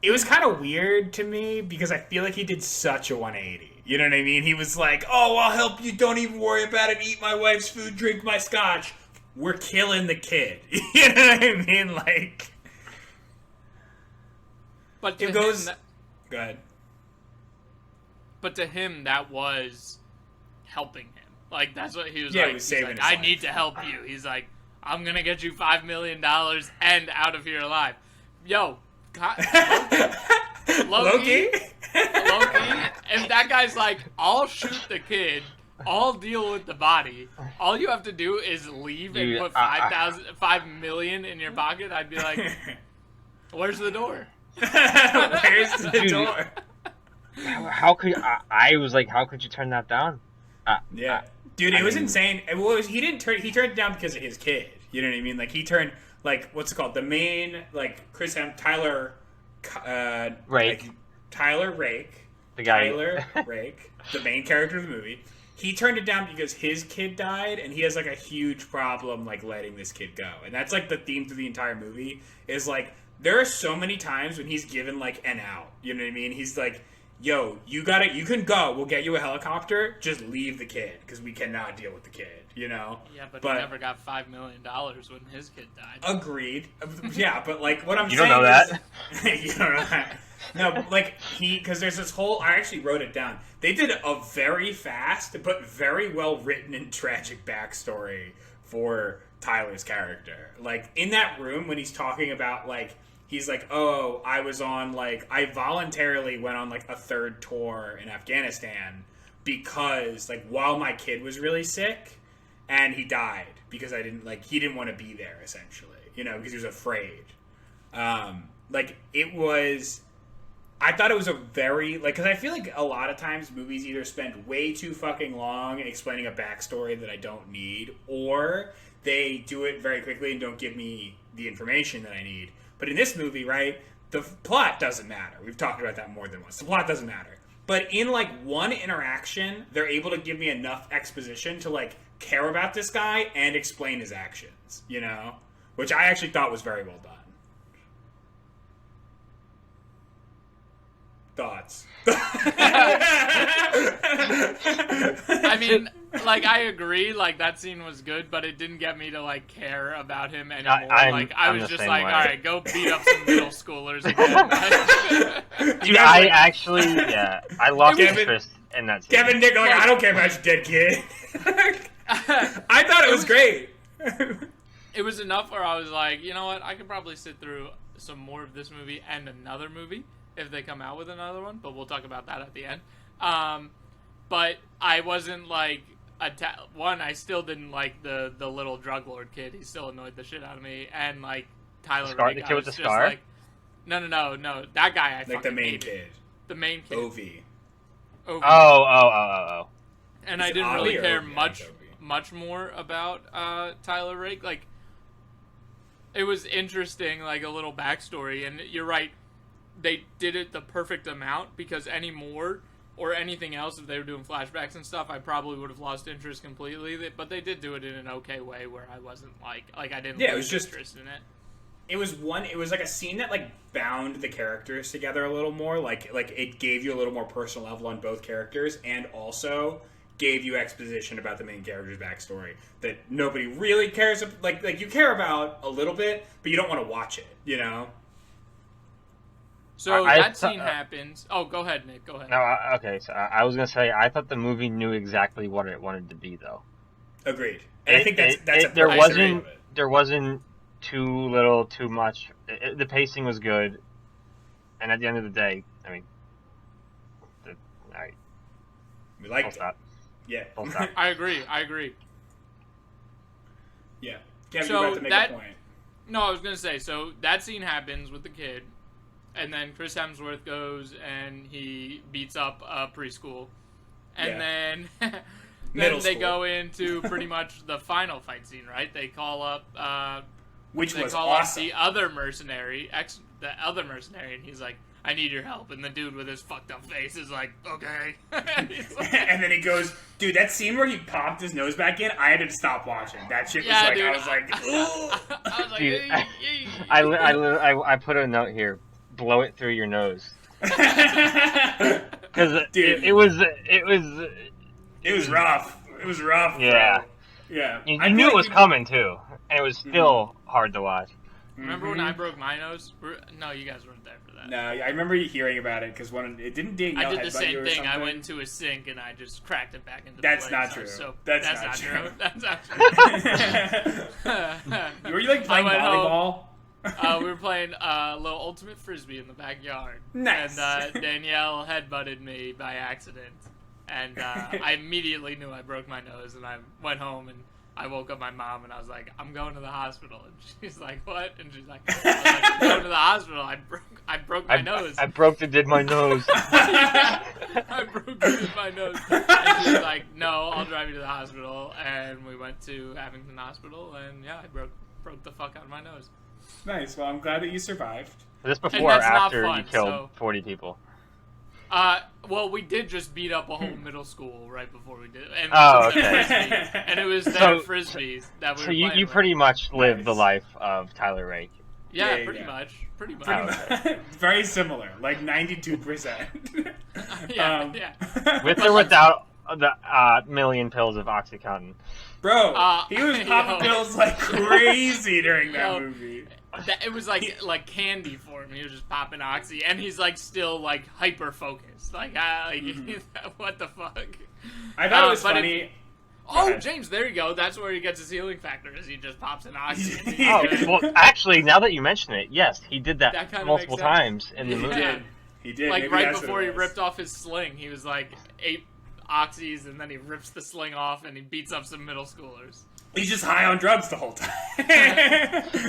It was kind of weird to me because I feel like he did such a 180. You know what I mean? He was like, "Oh, I'll help you. Don't even worry about it. Eat my wife's food, drink my scotch. We're killing the kid." You know what I mean? Like, But to it goes. him, Go ahead. but to him, that was helping him. Like that's what he was Yeah, like. he was He's saving like, his I life. need to help you. He's like, I'm gonna get you $5 million and out of here alive. Yo, Loki. If that guy's like, I'll shoot the kid, I'll deal with the body. All you have to do is leave and Dude, put $5 million in your pocket. I'd be like, where's the door? Where's the Dude. door? How could I was like, how could you turn that down? Yeah, dude, it was mean- insane. He didn't turn. He turned it down because of his kid. You know what I mean? Like he turned what's it called? The main Tyler Rake. Tyler Rake. The guy. Tyler Rake, the main character of the movie. He turned it down because his kid died, and he has like a huge problem like letting this kid go. And that's like the theme through the entire movie. Is like there are so many times when he's given like an out. You know what I mean? He's like, "Yo, you can go. We'll get you a helicopter. Just leave the kid because we cannot deal with the kid." You know? Yeah, but he never got $5 million when his kid died. Agreed. Yeah, but like what I'm You saying don't know that. is, you don't know that. No, but, like because there's this whole. I actually wrote it down. They did a very fast but very well written and tragic backstory for Tyler's character. Like in that room when he's talking about like he's like, "Oh, I was on like I voluntarily went on like a 3rd tour in Afghanistan because like while my kid was really sick." And he died because he didn't want to be there, essentially, you know, because he was afraid. I thought it was a very, because I feel like a lot of times movies either spend way too fucking long explaining a backstory that I don't need, or they do it very quickly and don't give me the information that I need. But in this movie, right, the plot doesn't matter. We've talked about that more than once. The plot doesn't matter. But in, one interaction, they're able to give me enough exposition to, care about this guy and explain his actions, you know? Which I actually thought was very well done. Thoughts? I mean, I agree, that scene was good, but it didn't get me to, care about him anymore. I I'm was the just same like, way. alright, go beat up some middle schoolers again. Dude, I actually, I lost Kevin- interest in that scene. Kevin Nick, like, I don't care about your dead kid. I thought it was great. It was enough where I was like, you know what? I could probably sit through some more of this movie and another movie if they come out with another one, but we'll talk about that at the end. But I wasn't like I still didn't like the little drug lord kid. He still annoyed the shit out of me, and like Tyler Rake, the kid with the scar. Like, no, that guy. I Like fucking the main hated. kid. The main kid. Ov. Oh. And Is I it didn't Ollie really or care Ovi? I think Ovi. much more about Tyler Rake. Like, it was interesting, like a little backstory, and you're right, they did it the perfect amount, because any more or anything else, if they were doing flashbacks and stuff, I probably would have lost interest completely. But they did do it in an okay way where I wasn't like I didn't lose interest in it. It was like a scene that like bound the characters together a little more. Like it gave you a little more personal level on both characters, and also gave you exposition about the main character's backstory that nobody really cares. Like you care about a little bit, but you don't want to watch it. You know. So that scene happens. Oh, go ahead, Nick. Go ahead. No, okay. So I was gonna say I thought the movie knew exactly what it wanted to be, though. Agreed. And I think that's there wasn't too little, too much. The pacing was good, and at the end of the day, I mean, we liked it. Yeah. Full stop. I agree. Yeah. Kevin, So you're about to make a point. No, I was gonna say, so that scene happens with the kid, and then Chris Hemsworth goes and he beats up a preschool, and then Middle they school. go into pretty much the final fight scene, right? They call up Which they was call awesome. up the other mercenary, and he's like, I need your help. And the dude with his fucked up face is like, okay. And he's like, And then he goes, dude, that scene where he popped his nose back in, I had to stop watching. That shit was Yeah, like, dude. I was like, ooh. I was like, Dude, "Hey." I put a note here. Blow it through your nose. Because Dude. it was It was rough. It was rough. Yeah. Bro. Yeah. you I knew feel it like was coming too, and it was still hard to watch. Remember when I broke my nose? No, you guys weren't there for that. No, I remember you hearing about it because it didn't Danielle I did the headbutt you same or thing. I something? went into a sink and I just cracked it back into That's place. not true. So That's that's not not true. true. That's not true. Were you like playing I went volleyball? We were playing a little ultimate frisbee in the backyard. Nice. And Danielle headbutted me by accident. And I immediately knew I broke my nose. And I went home and I woke up my mom and I was like, I'm going to the hospital. And she's like, what? And she's like, I'm going to the hospital. I broke my nose. I did my nose. I broke my nose. And she was like, no, I'll drive you to the hospital. And we went to Abington Hospital. And yeah, I broke the fuck out of my nose. Nice. Well, I'm glad that you survived. Is this before or that's not after fun, you killed so- 40 people? Well, we did just beat up a whole middle school right before we did. And Oh, it was their okay. frisbees. And it was their So- frisbees that we So were you playing with. pretty much lived the Nice. life of Tyler Rake. Yeah, Yeah, pretty yeah. much. Pretty much. Oh. Very similar, like 92%. Yeah, yeah. With or without the million pills of OxyContin. Bro, he was Yo. popping pills like crazy during that Yo. movie. It was like candy for him. He was just popping oxy, and he's like still like hyper focused. Like, what the fuck? I thought it was but funny. Oh, ahead. James, there you go. That's where he gets his healing factor. Is he just pops an oxy? Oh, well, actually, now that you mention it, yes, he did that, That kinda multiple makes sense. times in the He movie. did. He did. Like Maybe right that's what before it he was. ripped off his sling, he was like 8 oxys, and then he rips the sling off and he beats up some middle schoolers. He's just high on drugs the whole time.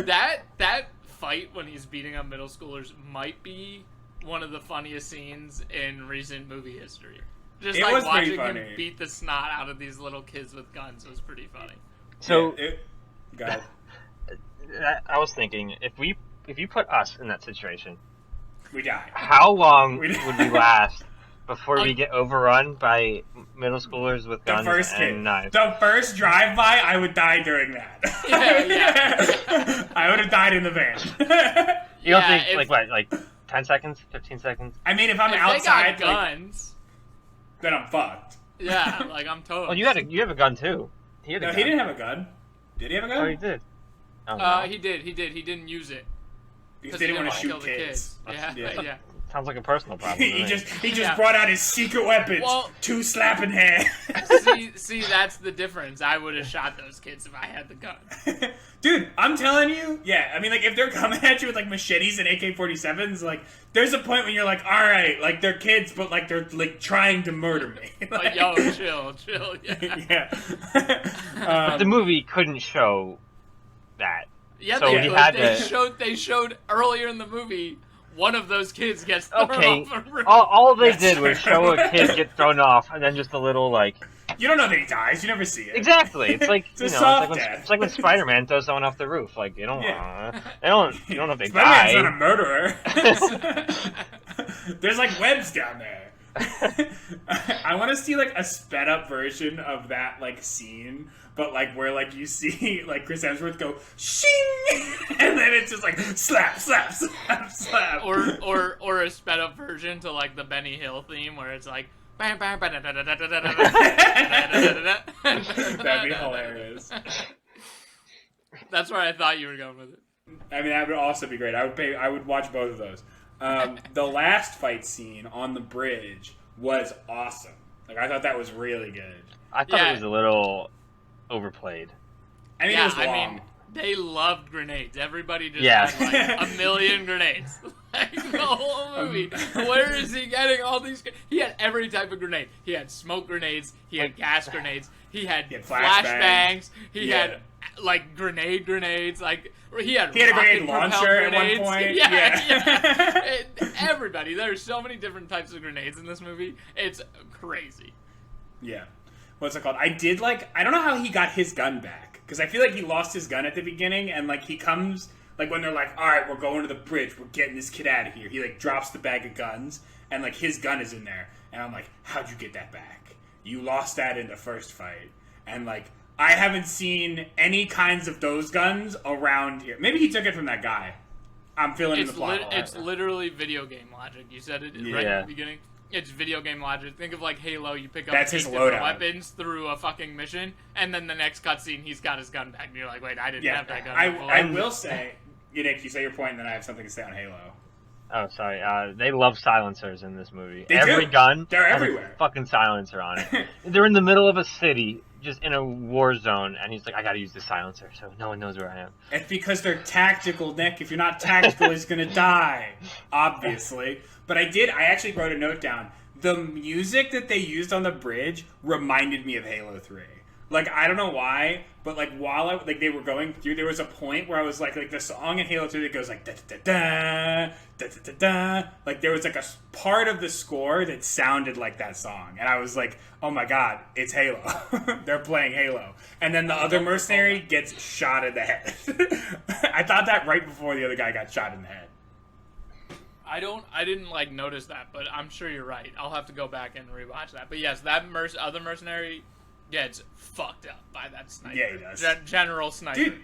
That fight when he's beating up middle schoolers might be one of the funniest scenes in recent movie history. Just It like was pretty watching him funny. beat the snot out of these little kids with guns was pretty funny. So Go ahead. I was thinking, if you put us in that situation, We die. how long We- would we last before we get overrun by middle schoolers with The guns first kid. and knives? The first drive-by, I would die during that. Yeah. I would have died in the van. You don't Yeah, think if- like what, like 10 seconds, 15 seconds? I mean, if I'm If outside, they got like, guns, then I'm fucked. yeah, like I'm toast. Well, you have a gun too. He had a No, gun. he didn't have a gun. Did he have a gun? Oh, he did. Oh, no. He did. He didn't use it because he they didn't want to kill shoot the kids. Yeah, Yeah. yeah. Sounds like a personal problem. to he me. just brought out his secret weapons. Well- 2 slapping hands. see, that's the difference. I would have shot those kids if I had the gun. Dude, I'm telling you, yeah. I mean, like, if they're coming at you with, like, machetes and AK-47s, like, there's a point when you're like, all right, like, they're kids, but, like, they're, like, trying to murder me. Like, yo, chill, yeah. But the movie couldn't show that. Yeah, So they, he could. had They to- showed earlier in the movie one of those kids gets thrown Okay, off a roof. all they did was show a kid get thrown off, and then just a little like. You don't know that he dies. You never see it. Exactly. It's like It's a you know, soft death. it's like when Spider-Man throws someone off the roof. Like you don't, Yeah. you don't know if they Spider-Man's die. not a murderer. There's, like, webs down there. I want to see, like, a sped up version of that, like, scene, but, like, where, like, you see, like, Chris Hemsworth go shing, and then it's just like slap, slap, slap, slap. Or a sped up version to like the Benny Hill theme where it's like That'd be hilarious. That's where I thought you were going with it. I mean, that would also be great. I would watch both of those. The last fight scene on the bridge was awesome. Like, I thought that was really good. I thought Yeah. it was a little overplayed. I mean, it Yeah, was long. I mean, they loved grenades. Everybody just Yeah. had like a million grenades. Like the whole movie. Where is he getting all these? He had every type of grenade. He had smoke grenades. He had gas grenades. He had flashbangs. He Yeah. had like grenades. Like he had a grenade rocket-propelled launcher at one grenades. point. Yeah. Everybody. There's so many different types of grenades in this movie. It's crazy. Yeah. What's it called? I don't know how he got his gun back. Because I feel like he lost his gun at the beginning, and, like, he comes, like, when they're like, alright, we're going to the bridge, we're getting this kid out of here. He, like, drops the bag of guns, and, like, his gun is in there. And I'm like, how'd you get that back? You lost that in the first fight. And, like, I haven't seen any kinds of those guns around here. Maybe he took it from that guy. I'm feeling in the plot hole. It's literally video game logic. You said it right Yeah. at the beginning. It's video game logic. Think of like Halo. You pick up That's 8 his different loadout. weapons through a fucking mission, and then the next cutscene, he's got his gun back, and you're like, wait, I didn't Yeah, have that gun. I before. will say, Nick, you say your point, and then I have something to say on Halo. Oh, sorry. They love silencers in this movie. They Every do. gun They're has everywhere. a fucking silencer on it. They're in the middle of a city, just in a war zone, and he's like, I gotta use the silencer, so no one knows where I am. It's because they're tactical, Nick. If you're not tactical, he's gonna die. Obviously. But I actually wrote a note down. The music that they used on the bridge reminded me of Halo 3. Like, I don't know why, but, like, while they were going through, there was a point where I was like the song in Halo 3 that goes like da-da-da-da, da-da-da-da. Like, there was, like, a part of the score that sounded like that song. And I was like, oh my god, it's Halo. They're playing Halo. And then the other mercenary gets shot in the head. I thought that right before the other guy got shot in the head. I didn't like notice that, but I'm sure you're right. I'll have to go back and rewatch that. But yes, that other mercenary gets fucked up by that sniper. Yeah, he does. General sniper. Dude,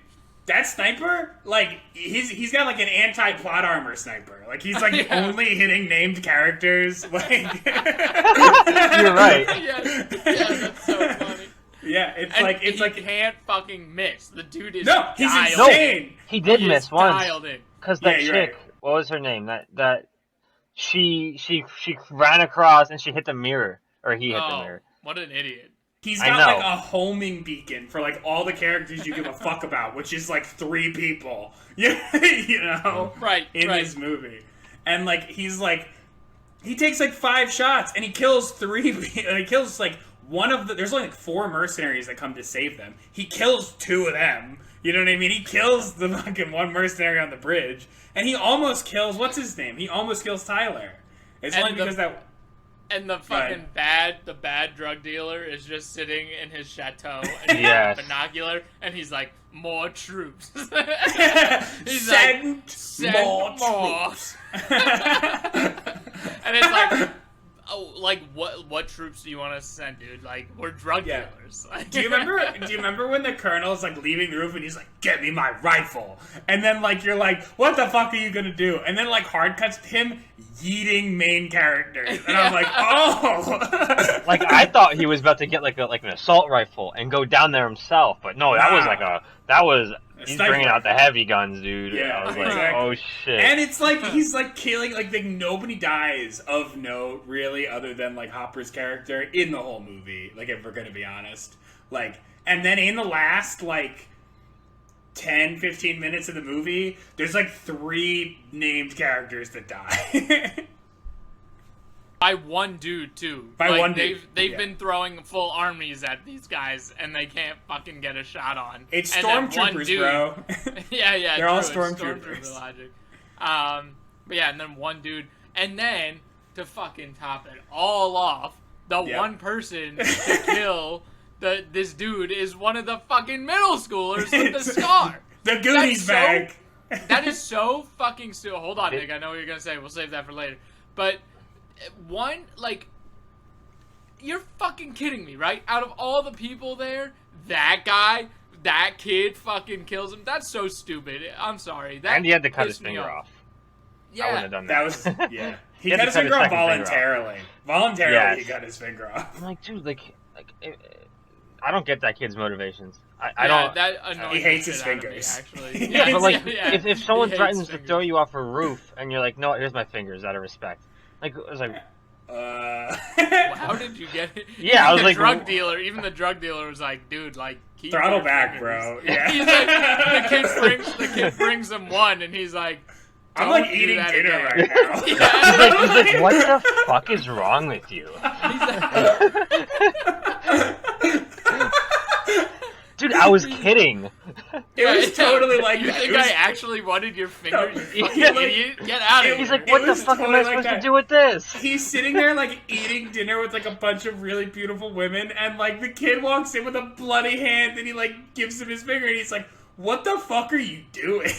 that sniper, like, he's got, like, an anti-plot armor sniper. Like, he's, like, Yeah. only hitting named characters. Like, You're right. yeah, that's so funny. yeah, it's And like, he can't fucking miss. The dude is no, he's dialed insane. He did in. He miss is once. dialed in. Because that Yeah, you're chick, right. what was her name? That she ran across and she hit the mirror, or he hit the Oh, mirror. what an idiot. He's I got, know. like, a homing beacon for, like, all the characters you give a fuck about, which is, like, 3 people. You know? Right, In right. this movie. And, like, he's, like, he takes, like, 5 shots, and he kills 3, and he kills, like, one of the, there's only, like, 4 mercenaries that come to save them. He kills 2 of them. You know what I mean? He kills the fucking one mercenary on the bridge, and he almost kills, what's his name? He almost kills Tyler. It's And only because that... And the fucking the bad drug dealer is just sitting in his chateau and he's Yes. got a binocular and he's like, more troops. He's Send "Send more more." troops. And it's like, oh, like what troops do you want us to send, dude? Like, we're drug Yeah. dealers. Do you remember when the colonel's like leaving the roof and he's like, get me my rifle? And then like you're like, what the fuck are you gonna do? And then like hard cuts to him yeeting main characters. And I'm like, oh Like I thought he was about to get like an assault rifle and go down there himself, but no, that was Nah. like that was He's bringing out the heavy guns, dude. Yeah, I was like, exactly. oh shit. And it's like he's like killing like nobody dies of note really, other than like Hopper's character in the whole movie. Like if we're gonna be honest, like, and then in the last like 10-15 minutes of the movie, there's like 3 named characters that die. By one dude too. By like, one dude. They've Yeah. been throwing full armies at these guys, and they can't fucking get a shot on. It's And then one stormtroopers, dude- bro. yeah, They're all true, it's stormtroopers. logic. But yeah, and then one dude, and then to fucking top it all off, the Yep. one person to kill this dude is one of the fucking middle schoolers with the scar. The Goonies That's bag. That is so fucking stupid. Hold on, Nick. I know what you're gonna say. We'll save that for later. But one, like, you're fucking kidding me, right? Out of all the people there, that guy, that kid, fucking kills him. That's so stupid. I'm sorry. That And he had to cut his pissed me finger off. off. I Yeah. wouldn't have done That that. was yeah. He He had cut to his cut finger his off second finger off. voluntarily. Voluntarily, Yes. he cut his finger off. I'm like, dude, I don't get that kid's motivations. I Yeah, don't. that annoys He hates the his shit out of me, fingers. actually. Yeah, But like, yeah. if someone He hates threatens to fingers. throw you off a roof and you're like, no, here's my fingers, out of respect. Like, I was like, Well, how did you get it? Yeah, I was like, even the drug dealer was like, dude, like, keep Throttle your back, fingers. bro. Yeah. He's like, the kid brings him one, and he's like, I'm like "Don't do eating that dinner again." right now. Yeah. he's like, what the fuck is wrong with you? Dude, I was kidding. It was totally like you that. think It was- I actually wanted your finger? No. You fucking Yeah. idiot! Get out of It- here! He's like, It what the was fuck am totally I like supposed that. to do with this? He's sitting there like eating dinner with like a bunch of really beautiful women, and like the kid walks in with a bloody hand, and he like gives him his finger, and he's like, "What the fuck are you doing?"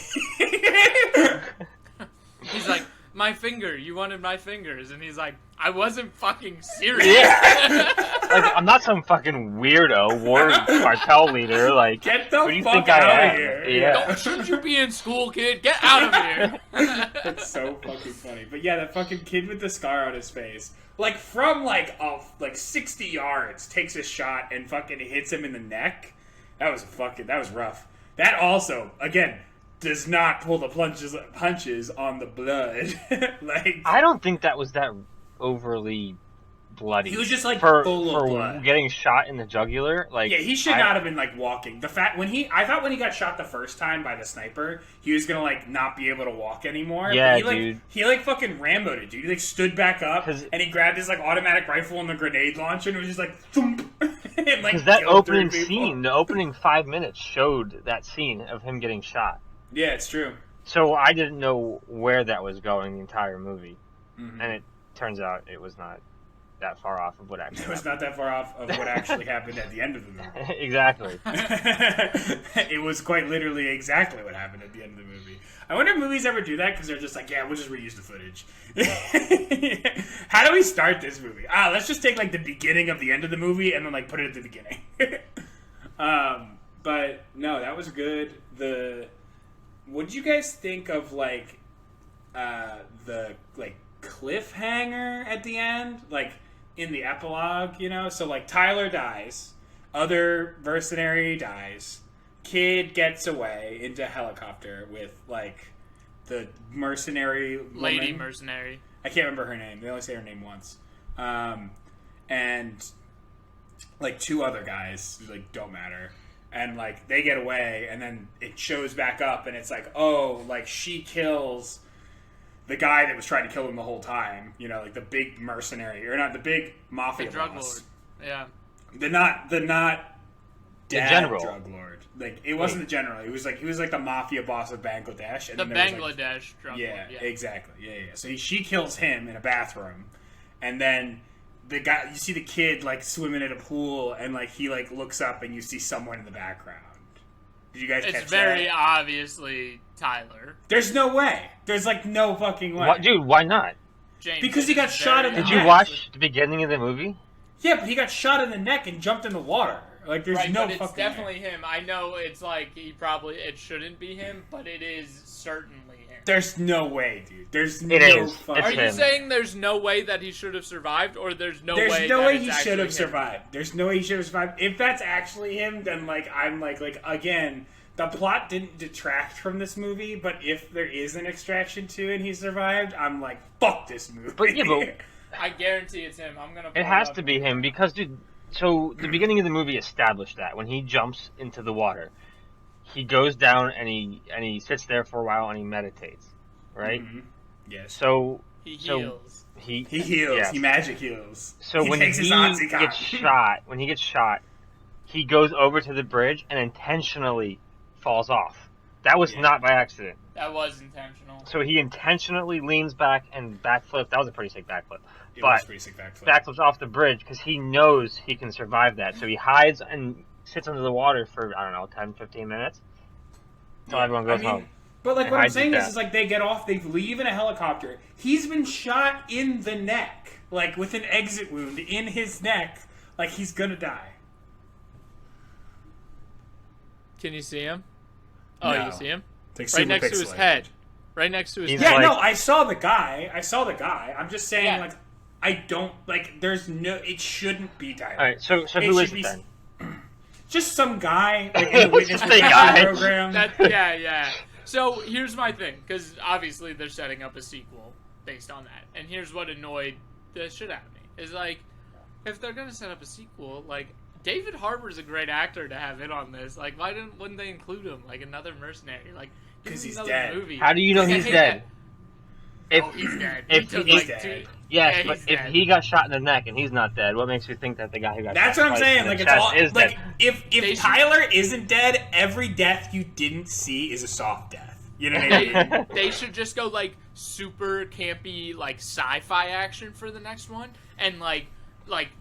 He's like, my finger. You wanted my fingers, and he's like, I wasn't fucking serious. Yeah. Like, I'm not some fucking weirdo war cartel leader. Like, Get the who do you fuck think out I of am? here. Yeah. Shouldn't you be in school, kid? Get out of here. It's so fucking funny. But yeah, that fucking kid with the scar on his face, like from like 60 yards, takes a shot and fucking hits him in the neck. That was rough. That also, again, does not pull the punches on the blood. Like, I don't think that was that overly bloody. he was just like for full of blood. getting shot in the jugular. Like, Yeah, he should not have been like walking. I thought when he got shot the first time by the sniper, he was gonna like not be able to walk anymore. Yeah, but he, like, dude. He like fucking Rambo'd it, dude. He like stood back up 'Cause- and he grabbed his like automatic rifle and the grenade launcher and it was just like thump. And, like, Because that killed 3 opening people. scene, the opening 5 minutes showed that scene of him getting shot. Yeah, it's true. So I didn't know where that was going the entire movie, Mhm. and it turns out it was not that far off of what actually It was not that far off of what actually happened at the end of the movie. happened. Exactly. It was quite literally exactly what happened at the end of the movie. I wonder if movies ever do that because they're just like, yeah, we'll just reuse the footage. How do we start this movie? Let's just take like the beginning of the end of the movie and then like put it at the beginning. But no, that was good. What did you guys think of like the like cliffhanger at the end, like in the epilogue? You know, so like Tyler dies, other mercenary dies, kid gets away into a helicopter with like the mercenary Lady woman. mercenary. I can't remember her name. They only say her name once. And like 2 other guys who like don't matter. And like they get away and then it shows back up and it's like, oh, like she kills the guy that was trying to kill him the whole time. You know, like the big mercenary or not the big mafia The drug boss. lord. Yeah. The not dad general. drug lord. Like it wasn't the general. He was like the mafia boss of Bangladesh. And The then there was, like, Bangladesh drug yeah, lord. Yeah. exactly. Yeah. So she kills him in a bathroom, and then the guy, you see the kid like swimming in a pool, and like he like looks up, and you see someone in the background. Did you guys catch It's very that? obviously Tyler. There's no way. There's like no fucking way. What, dude? Why not? James. Because he got it's shot very in the Did neck. you watch the beginning of the movie? Yeah, but he got shot in the neck and jumped in the water. Like, there's right, no but it's fucking definitely way. him. I know it's like it shouldn't be him, but it is certainly him. There's no way, dude. There's no is. fucking. Are It's you him. saying there's no way that he should have survived, or there's no There's way no that way it's he actually should have him? survived. There's no way he should have survived. If that's actually him, then I'm like again, the plot didn't detract from this movie. But if there is an extraction to and he survived, I'm like, fuck this movie. But yeah, but I guarantee it's him. I'm gonna. it has to be him because, dude. So the beginning of the movie established that when he jumps into the water, he goes down and he sits there for a while and he meditates, right? Mhm. Yes. So He so heals. He heals. yes. He magic heals. So when takes his he Oxycontin. gets shot, he goes over to the bridge and intentionally falls off. That was Yeah. not by accident. That was intentional. So he intentionally leans back and backflip. That was a pretty sick backflip. It was But pretty sick backflip. backflips off the bridge because he knows he can survive that. So he hides and sits under the water for, I don't know, 10, 15 minutes until Yeah. everyone goes home. But like And what I'm hides his saying death. is like they get off, they leave in a helicopter. He's been shot in the neck, like with an exit wound in his neck, like he's gonna die. Can you see him? Oh, No. you see him? It's like Right super next to his pixelated. head. Right next to his He's head. Yeah, like- no, I saw the guy. I'm just saying, Yeah. like, I don't like. There's no. It shouldn't be Tyler. All right, so It who should is be it then? Just some guy like, in the witness Just a guy. program. Yeah. So here's my thing, because obviously they're setting up a sequel based on that, and here's what annoyed the shit out of me is like, if they're gonna set up a sequel, like David Harbour's a great actor to have in on this. Like, wouldn't they include him like another mercenary? Like, give 'Cause him he's another dead. movie. How do you know he's dead? If, Oh, he's dead. if he took, he's like, dead. two. Yes, Yeah, but he's if dead. he got shot in the neck and he's not dead, what makes you think that the guy who got That's shot what I'm twice saying. in the Like it's chest all is like dead? They if should- Tyler isn't dead, every death you didn't see is a soft death. You know what I mean? They should just go like super campy like sci-fi action for the next one, and like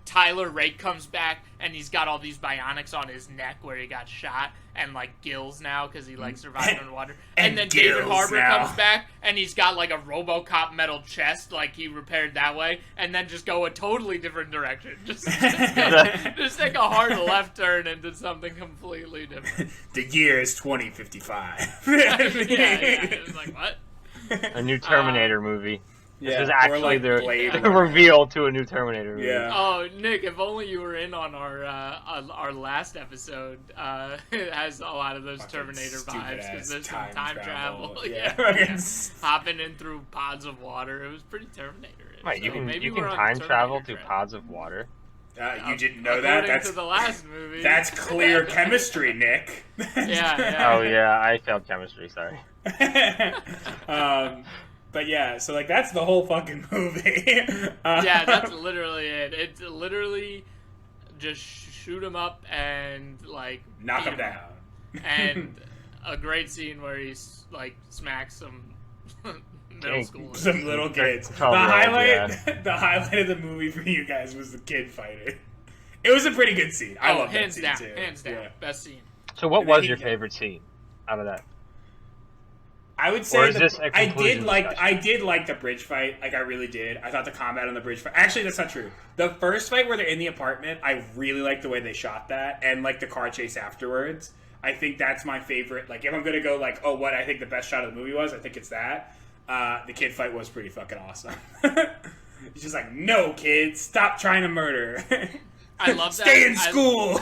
Tyler Rake comes back and he's got all these bionics on his neck where he got shot, and like gills now because he like survived underwater. And And then David gills Harbour now. comes back and he's got like a RoboCop metal chest, like he repaired that way, and then just go a totally different direction. Just take a hard left turn into something completely different. The year is 2055. yeah. It was like what? A new Terminator movie. This Yeah, is or, actually like, the Blade. reveal to a new Terminator movie. Yeah. Oh, Nick, if only you were in on our last episode. It has a lot of those Fucking Terminator vibes stupid-ass because there's some time time travel. travel. Yeah. Yeah. Hopping in through pods of water. It was pretty Terminator. Right, you So can maybe you we're can on time Terminator travel through track. pods of water. You didn't know that? According That's to the last movie. that's clear chemistry, Nick. Yeah. Oh yeah, I failed chemistry. Sorry. But yeah, so like that's the whole fucking movie. Yeah, that's literally it. It's literally just shoot him up and like knock beat him down. and a great scene where he's like smacks some middle Dang. schoolers. Some little kids. The 12-year-olds, highlight, the highlight of the movie for you guys was the kid fighting. It was a pretty good scene. I love hands that down, scene too. hands down, Yeah. best scene. So what And then was he your get- favorite scene out of that? I would Or say is this a I conclusion discussion? I did like the bridge fight. Like I really did. I thought the combat on the bridge fight. Actually, that's not true. The first fight where they're in the apartment, I really liked the way they shot that, and like the car chase afterwards. I think that's my favorite. Like if I'm gonna go like, oh, what I think the best shot of the movie was, I think it's that. The kid fight was pretty fucking awesome. He's just like, no, kids, stop trying to murder. I love that. Stay in school.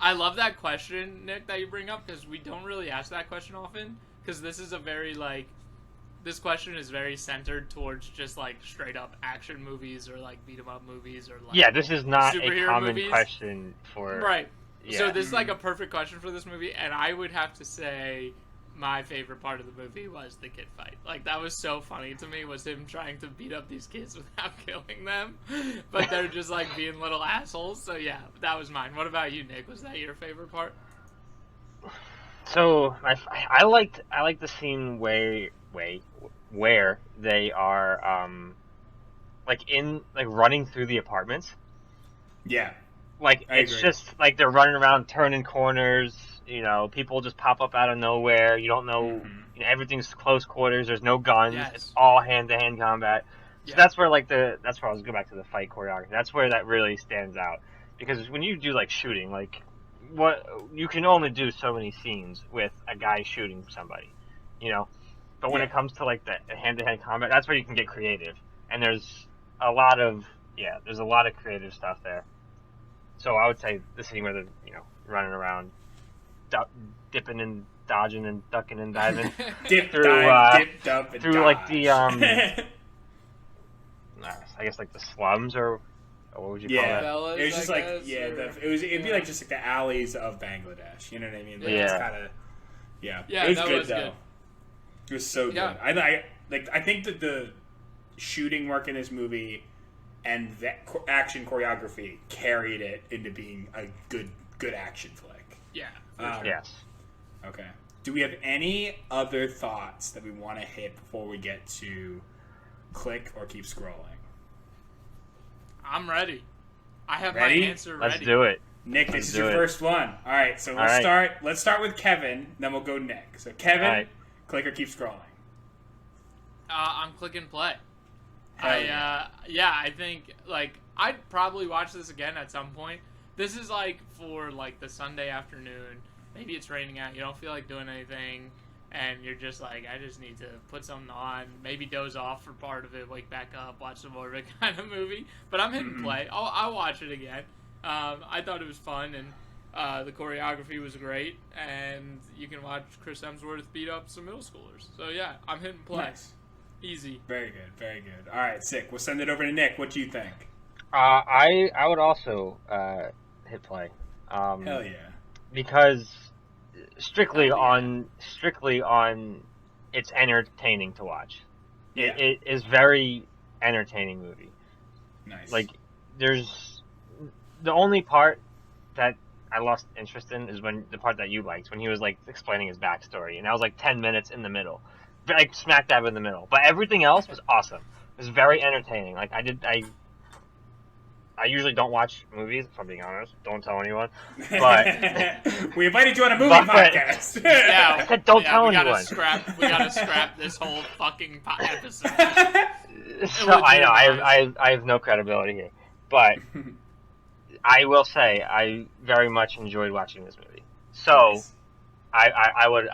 I love that question, Nick, that you bring up because we don't really ask that question often. Because this is a very like, this question is very centered towards just like straight up action movies or like beat 'em up movies or like Yeah, this is not a superhero common movies. question for Right. Yeah. So this is like a perfect question for this movie, and I would have to say my favorite part of the movie was the kid fight. Like that was so funny to me, was him trying to beat up these kids without killing them, but they're just like being little assholes. So yeah, that was mine. What about you, Nick? Was that your favorite part? So I liked the scene where they are like running through the apartments. Yeah. Like I it's agree. just like they're running around turning corners, you know, people just pop up out of nowhere. You don't know, Mhm. you know, everything's close quarters, there's no guns, Yes. it's all hand to hand combat. So Yeah. that's where I was go back to the fight choreography. That's where that really stands out. because when you do like shooting, like what you can only do so many scenes with a guy shooting somebody, you know. But when Yeah. it comes to like the hand-to-hand combat, that's where you can get creative, and there's a lot of creative stuff there. So I would say the scene where they're running around, dipping and dodging and ducking and diving Dip, through dive, dip, dump, and through dodge. like the I guess like the slums or what would you call Yeah, that? Fellas, it was just I like guess, it'd be like just like the alleys of Bangladesh. You know what I mean? Like, Yeah. It's kind of Yeah, It was that good was though. good. It was so Yeah. good. I think that the shooting work in this movie and that action choreography carried it into being a good action flick. Yeah. Yes. Okay. Do we have any other thoughts that we want to hit before we get to click or keep scrolling? I'm ready. I have Ready? my answer ready. Let's do it. Nick, Let's this is do your it. first one. All right, so All right. Let's start with Kevin, then we'll go Nick. So Kevin, All right. click or keep scrolling. I'm clicking play. Hell I think like I'd probably watch this again at some point. This is like for like the Sunday afternoon. Maybe it's raining out. You don't feel like doing anything, and you're just like, I just need to put something on. Maybe doze off for part of it, wake back up, watch some more of it kind of movie. But I'm hitting play. I'll watch it again. I thought it was fun, and the choreography was great, and you can watch Chris Hemsworth beat up some middle schoolers. So yeah, I'm hitting play. Nice. Easy. Very good, very good. All right, sick. We'll send it over to Nick. What do you think? I would also hit play. Hell yeah. Because strictly on it's entertaining to watch. Yeah. It is very entertaining movie. Nice. Like there's the only part that I lost interest in is when the part that you liked when he was like explaining his backstory, and that was like 10 minutes in the middle, like smack dab in the middle. But everything else was awesome. It was very entertaining. Like I usually don't watch movies, if I'm being honest. Don't tell anyone. But we invited you on a movie But- podcast. Yeah, I said don't tell we gotta anyone. We gotta scrap this whole fucking episode. So I know I have no credibility here, but I will say I very much enjoyed watching this movie. So Nice. I would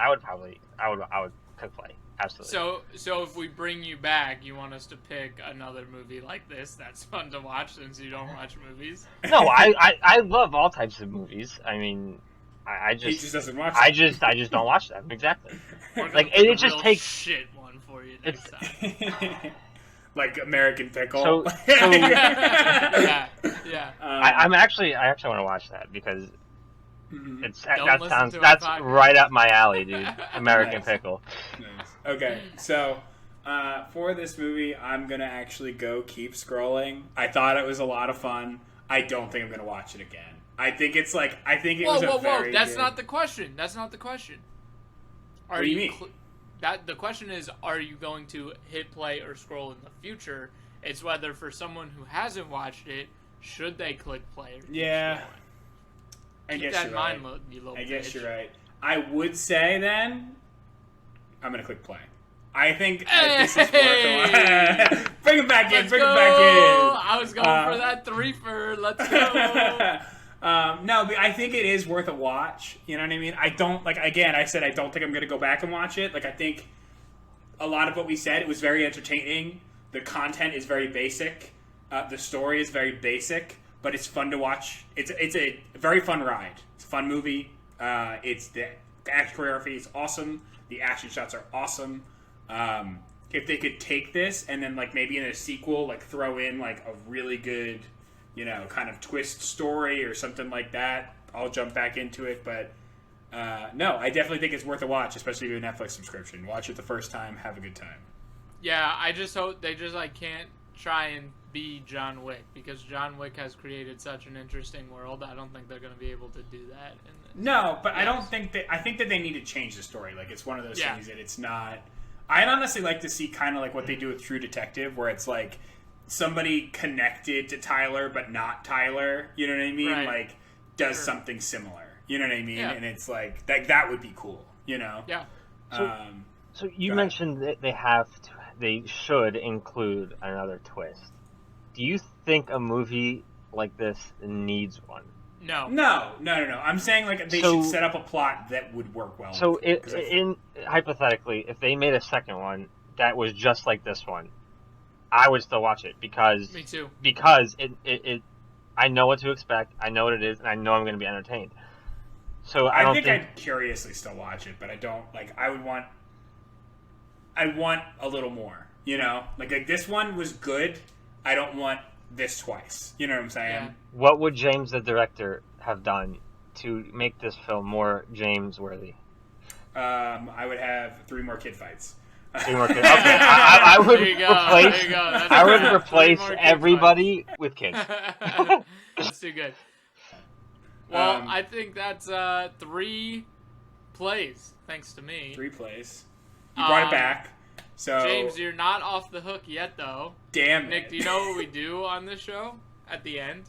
click play. Absolutely. So if we bring you back, you want us to pick another movie like this that's fun to watch since you don't watch movies? No, I love all types of movies. I mean, I He just just doesn't watch I it. just don't watch them. Exactly. We're gonna Like, pick it a just real takes- shit one for you next time. Like American Pickle. So- Yeah, yeah. I actually want to watch that because Mhm. Don't listen to our that's podcast. right up my alley, dude. American Nice. Pickle. Nice. Okay, so for this movie, I'm gonna actually go keep scrolling. I thought it was a lot of fun. I don't think I'm gonna watch it again. I think it was a Whoa! very That's good- not the question. That's not the question. Are What do you mean? That the question is, are you going to hit play or scroll in the future? It's whether for someone who hasn't watched it, should they click play or keep Yeah. scrolling? I Keep guess that you're in mind, right. you little I guess bitch. you're right. I would say then I'm gonna click play. I think that this is worth a bring it back in. Let's Bring go! it back in. I was going for that threefer. Let's go! No, but I think it is worth a watch. You know what I mean? I don't again. I said I don't think I'm gonna go back and watch it. Like I think a lot of what we said, it was very entertaining. The content is very basic. The story is very basic, but it's fun to watch. It's a very fun ride. It's a fun movie. It's the action choreography is awesome. The action shots are awesome. If they could take this and then like maybe in a sequel like throw in like a really good, kind of twist story or something like that, I'll jump back into it. But no, I definitely think it's worth a watch, especially with a Netflix subscription. Watch it the first time, have a good time. Yeah, I just hope they just can't try and be John Wick because John Wick has created such an interesting world. I don't think they're going to be able to do that. No, but I Yes. don't think that. I think that they need to change the story. Like it's one of those Yeah. things that it's not. I'd honestly like to see kind of like what they do with True Detective, where it's like somebody connected to Tyler but not Tyler. You know what I mean? Right. Like does Sure. something similar. You know what I mean? Yeah. And it's like that would be cool. Yeah. So you Go ahead. mentioned that they should include another twist. Do you think a movie like this needs one. No. No. I'm saying like they should set up a plot that would work well. So, hypothetically, if they made a second one that was just like this one, I would still watch it because Me too. Because it I know what to expect, I know what it is, and I know I'm going to be entertained. So I think I'd curiously still watch it, but I don't like. I want a little more. You know, like this one was good. I don't want this twice. You know what I'm saying? Yeah. What would James, the director, have done to make this film more James worthy? I would have 3 more kid fights. 3 more kids. Okay, I would There you go. replace. There you go. That's I would fair. replace 3 more kid everybody with kids. fights. That's too good. Well, Um, I think that's 3 plays, thanks to me. 3 plays. You brought it back. So James, you're not off the hook yet, though. damn Nick, it. do you know what we do on this show at the end?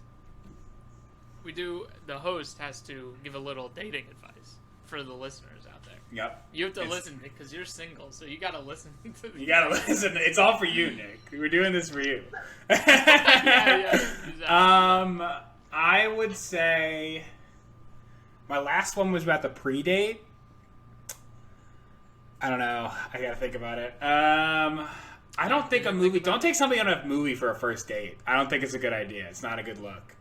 The host has to give a little dating advice for the listeners out there. Yep. You have to listen, Nick, because you're single, so you gotta listen to the You gotta listen. It's all for you, Nick. We're doing this for you. yeah, exactly. I would say my last one was about the pre-date. I don't know. I gotta think about it. I don't think a movie. Don't take something on a movie for a first date. I don't think it's a good idea. It's not a good look.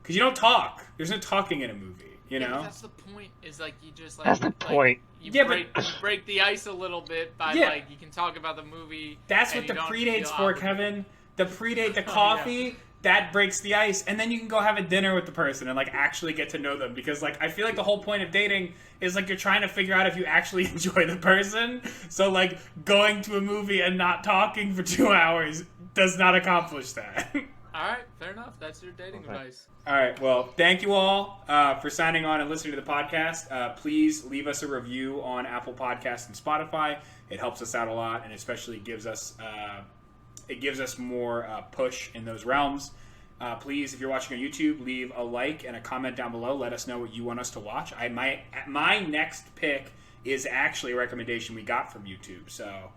Because you don't talk. There's no talking in a movie. You Yeah, know. but that's the point. Is like you just like That's the point. You Yeah, break you break the ice a little bit by Yeah. like you can talk about the movie. That's and what you the don't pre-date's feel for, obligated. Kevin. The pre-date, the Oh, coffee, that breaks the ice, and then you can go have a dinner with the person and like actually get to know them. Because like I feel like the whole point of dating is like you're trying to figure out if you actually enjoy the person. So like going to a movie and not talking for 2 hours does not accomplish that. All right, fair enough. That's your dating advice. All right. Well, thank you all for signing on and listening to the podcast. Please leave us a review on Apple Podcasts and Spotify. It helps us out a lot, and especially gives us more push in those realms. Please, if you're watching on YouTube, leave a like and a comment down below. Let us know what you want us to watch. My next pick is actually a recommendation we got from YouTube, so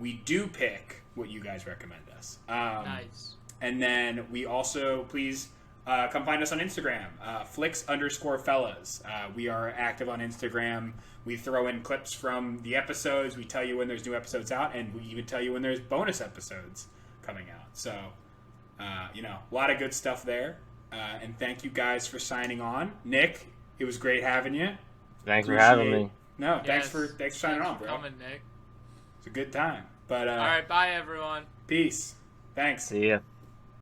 we do pick what you guys recommend us. Nice. And then we also, please come find us on Instagram, Flix_fellas. We are active on Instagram. We throw in clips from the episodes. We tell you when there's new episodes out, and we even tell you when there's bonus episodes coming out. So, a lot of good stuff there. And thank you guys for signing on. Nick, it was great having you. Thanks for having me. No, Yes. thanks for signing Thanks on, for bro. coming, Nick. It's a good time. But All right, bye everyone. peace. Thanks. See ya.